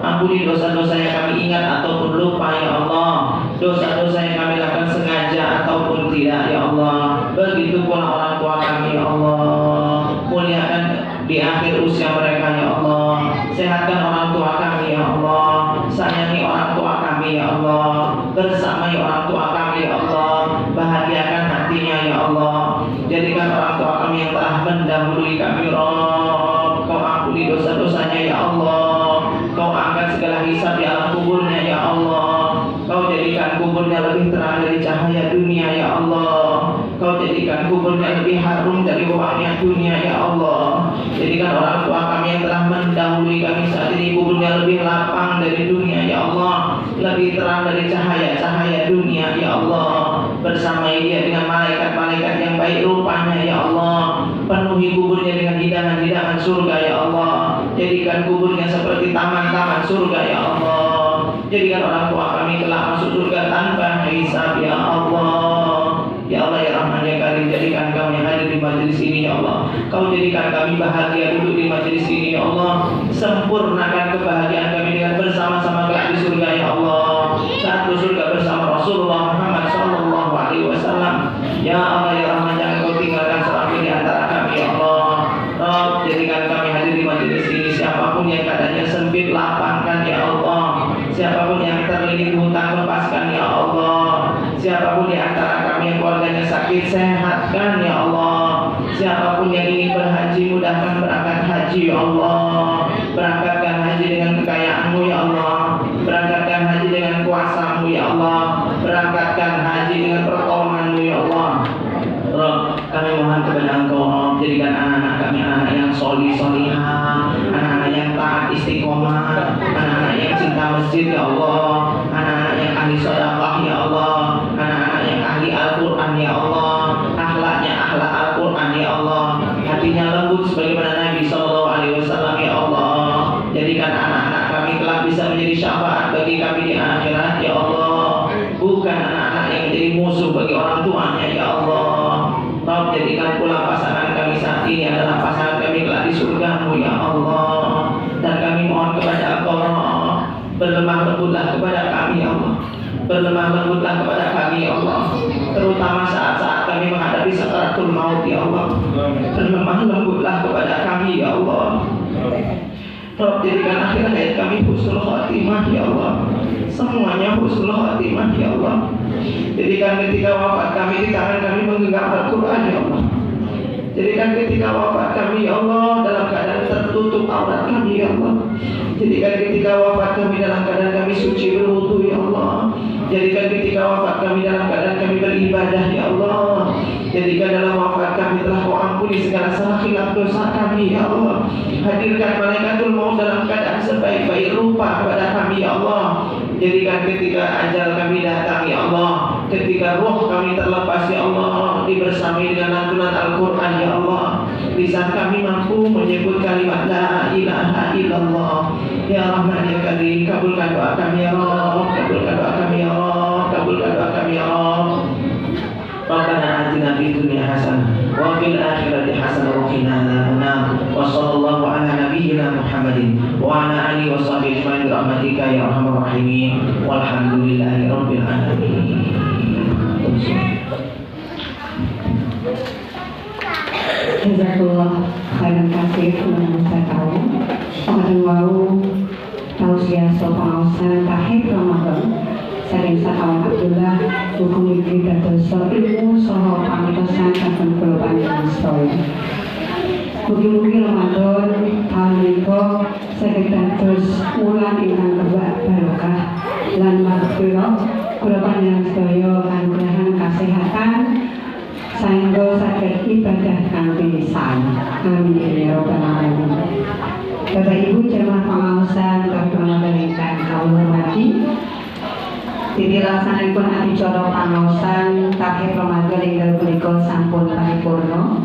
Ampuni dosa-dosa yang kami ingat ataupun lupa, ya Allah. Dosa-dosa yang kami lakukan sengaja ataupun tidak, ya Allah. Begitu pula orang tua kami, ya Allah. Muliakan di akhir usia mereka ya Allah. Sehatkan orang tua kami ya Allah, sayangi orang tua kami ya Allah, bersamai orang tua kami ya Allah, bahagiakan hatinya ya Allah. Jadikan orang tua kami yang telah mendahului kami Rabb, Kau ampuni dosa-dosanya ya Allah, Kau angkat segala hisab di alam kuburnya ya Allah, Kau jadikan kuburnya lebih terang dari cahaya dunia ya Allah, Kau jadikan kuburnya lebih harum dari wanginya dunia ya Allah. Jadikan orang tua kami yang telah mendahului kami saat ini kuburnya lebih lapang dari dunia ya Allah, lebih terang dari cahaya-cahaya dunia ya Allah. Bersamai dia dengan malaikat-malaikat yang baik rupanya ya Allah. Penuhi kuburnya dengan hidangan-hidangan surga ya Allah. Jadikan kuburnya seperti taman-taman surga ya Allah. Jadikan orang tua kami kelak masuk surga tanpa hisab ya Allah. Ya Allah ya Rahman ya Karim, jadikan kami hadir di majelis ini ya Allah. Kau jadikan kami bahagia duduk di majelis ini ya Allah. Sempurnakan kebahagiaan kami dengan bersama-sama kelak di surga ya Allah. Satu surga bersama Rasulullah Muhammad sallallahu alaihi wasallam. Ya Allah ya Rahman, jangan Kau tinggalkan seorang di antara kami ya Allah. Rabb, jadikan kami hadir di majelis ini. Siapapun yang keadaannya sempit, lapangkan ya Allah. Siapapun yang terlilit hutang, lepaskan ya Allah. Siapapun di antara kami yang keluarganya sakit, sehatkan ya Allah. Siapapun yang ingin berhaji, mudahkan berangkat haji ya Allah. Berangkatkan haji dengan kekayaan-Mu ya Allah. Berangkatkan haji dengan kuasa-Mu ya Allah. Berangkatkan haji dengan pertolongan-Mu ya Allah. Rabb, kami mohon kepada Engkau Rabb, jadikan anak-anak kami anak-anak yang solih-solihah, anak-anak yang taat istiqomah, anak-anak yang cinta masjid ya Allah, anak-anak yang ahli sedekah ya Allah, anak-anak yang ahli Al-Quran ya Allah, akhlaknya akhlak Al-Quran ya Allah, hatinya lembut sebagaimana Nabi sallallahu alaihi wasallam ya Allah. Jadikan anak-anak kami kelak bisa menjadi syafaat bagi kami di akhirat ya Allah, bukan anak-anak yang menjadi musuh bagi orang tuanya ya Allah. Rabb, jadikan pula pasangan kami saat ini adalah pasangan kami kelak di surga-Mu ya Allah. Dan kami mohon kepada Engkau Rabb, berlemah lembutlah kepada kami ya Allah. Berlemah lembutlah kepada kami ya Allah, terutama saat-saat kami menghadapi sakaratul maut ya Allah. Berlemah lembutlah kepada kami ya Allah. Rabb, jadikan akhir hayat kami husnul khatimah ya Allah. Semuanya husnul khatimah ya Allah. Jadikan ketika wafat kami di tangan kami menggenggam Al-Quran ya Allah. Jadikan ketika wafat kami ya Allah dalam keadaan tertutup aurat kami ya Allah. Jadikan ketika wafat kami dalam keadaan kami suci berwudu ya Allah. Jadikan ketika wafat kami dalam keadaan kami beribadah ya Allah. Jadikan dalam wafat kami telah Kau ampuni segala salah khilaf dosa kami ya Allah. Hadirkan malaikatul maut dalam keadaan sebaik-baik rupa kepada kami ya Allah. Jadikan ketika ajal kami datang ya Allah, ketika roh kami terlepas ya Allah, dibersamai dengan lantunan Al-Quran ya Allah. Lisan kami mampu menyebut kalimat la ilaha illallah. Ya Rahman ya Karim, kabulkan doa kami ya Allah. Kabulkan doa kami ya Allah. Kabulkan doa kami ya Allah. Rabbana atina fid dunya hasanah wa fil akhirati hasanah wa qina adzabannar. Wa sallallahu ala nabiyyina Muhammadin wa ala alihi wa sahbihi ajma'in bi rahmatika ya arhamar rahimin. Walhamdulillahi rabbil alamin. Jazakallah khairan katsir yang saya tahu. Akan wau tausiah pengawasan tahir Ramadan. Saling sakawan Abdullah hukum iki dados ilmu saha pamitosan kagem kula panjenengan sedaya. Mugi-mugi Ramadan tahun menika saged dados wulan ingkang barokah lan maghfirah kula panjenengan sedaya kanugrahan kasehatan sehingga saged ibadah kanthi sae. Amin ya rabbal alamin. Bapak Ibu jemaah pengawasan Ramadan ingkang kawula hormati, dilaksanaipun adicara pangaosan takhir Ramadan ingkang punika sampun paripurna.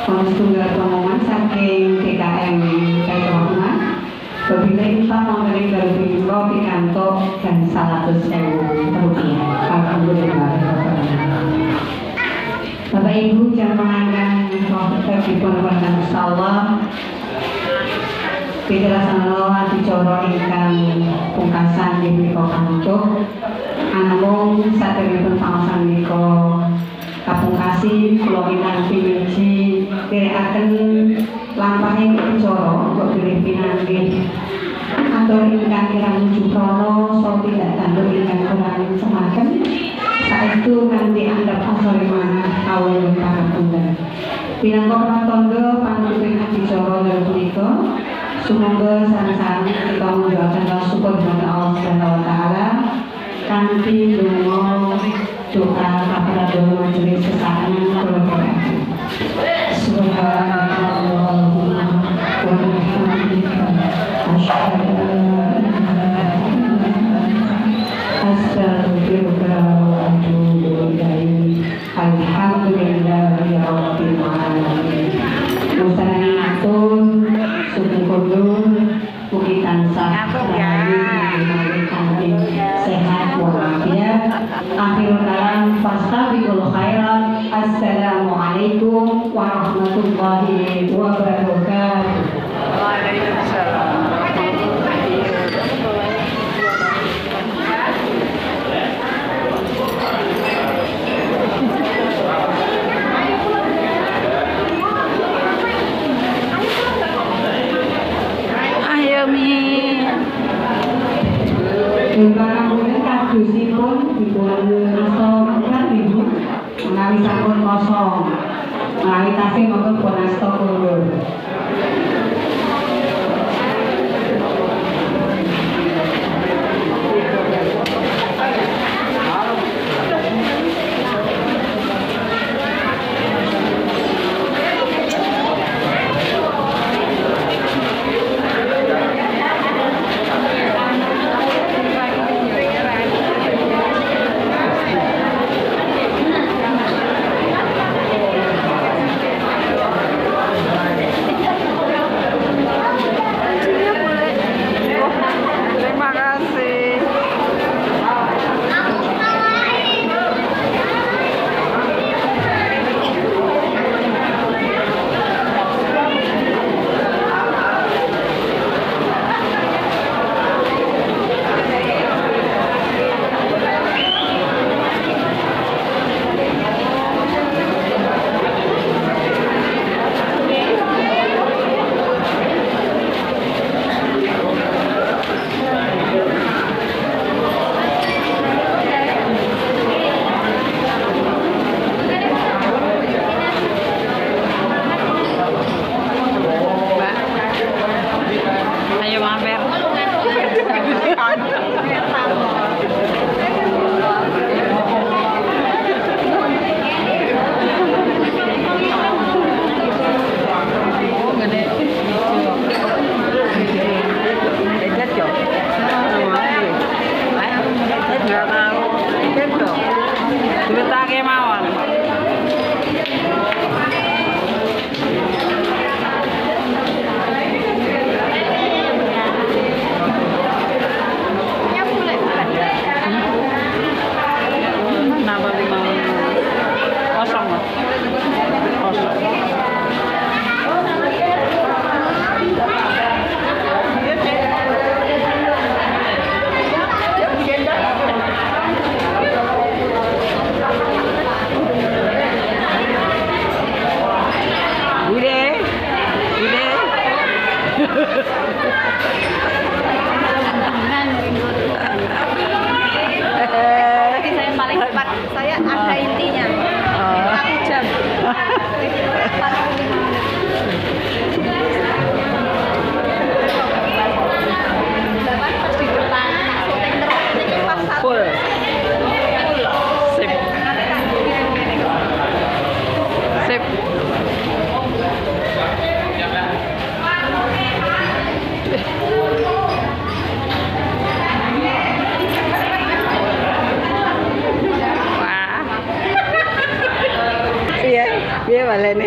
Wonten setunggal pengumuman saking DKM Kaitrohman. Babine infak wonten ing dalu punika pikantuk dan 100.000 rupiah. Alhamdulillah. Bapak Ibu jamaah ingkang dipun wonten insyaallah dilaksanakan adicara ingkang pungkasan ing punika kancuk. Anamung saderengipun pangaosan menika kapungkasi kula minangka piniji nderekaken lampahing coro kok pilih pinanggih atur ingkang kirang juprono so tidak tandur ingkang kurang semaken saestu nganti andhap asore manah kawula para punten pinangka pratandha panutuping adicara dalu punika sumangga sareng-sareng kita munjuaken syukur dhateng Allah Subhanahu wa taala kanthi donga doa kaparadana majelis sesarengan kula aturaken subhanallahumma wa bihamdika asyhadu an la ilaha illa anta astaghfiruka wa atubu ilaik alhamdulillahi rabbil alamin musanani atun sugeng kondul mugi tansah rahayu kanthi sehat walafiat akhirul kalam fastabiqul khairat assalamualaikum warahmatullahi wabarakatuh. Waalaikumsalam. Ayo Mi. Barang punika kadosipun dipun asta mangkat Ibu menawi sampun kosong. Menawi tasih monggo pun asta kundur. Terima kasih. Ayo mampir. Diwetake mawon. Kenapa limau kosong? Kosong. Bude. Tapi saya paling cepat, saya ada intinya 1 jam 45 menit. Pas di depan syuting terus ini pas 1 Full. Sip. Sip. Wah. Iya, balene.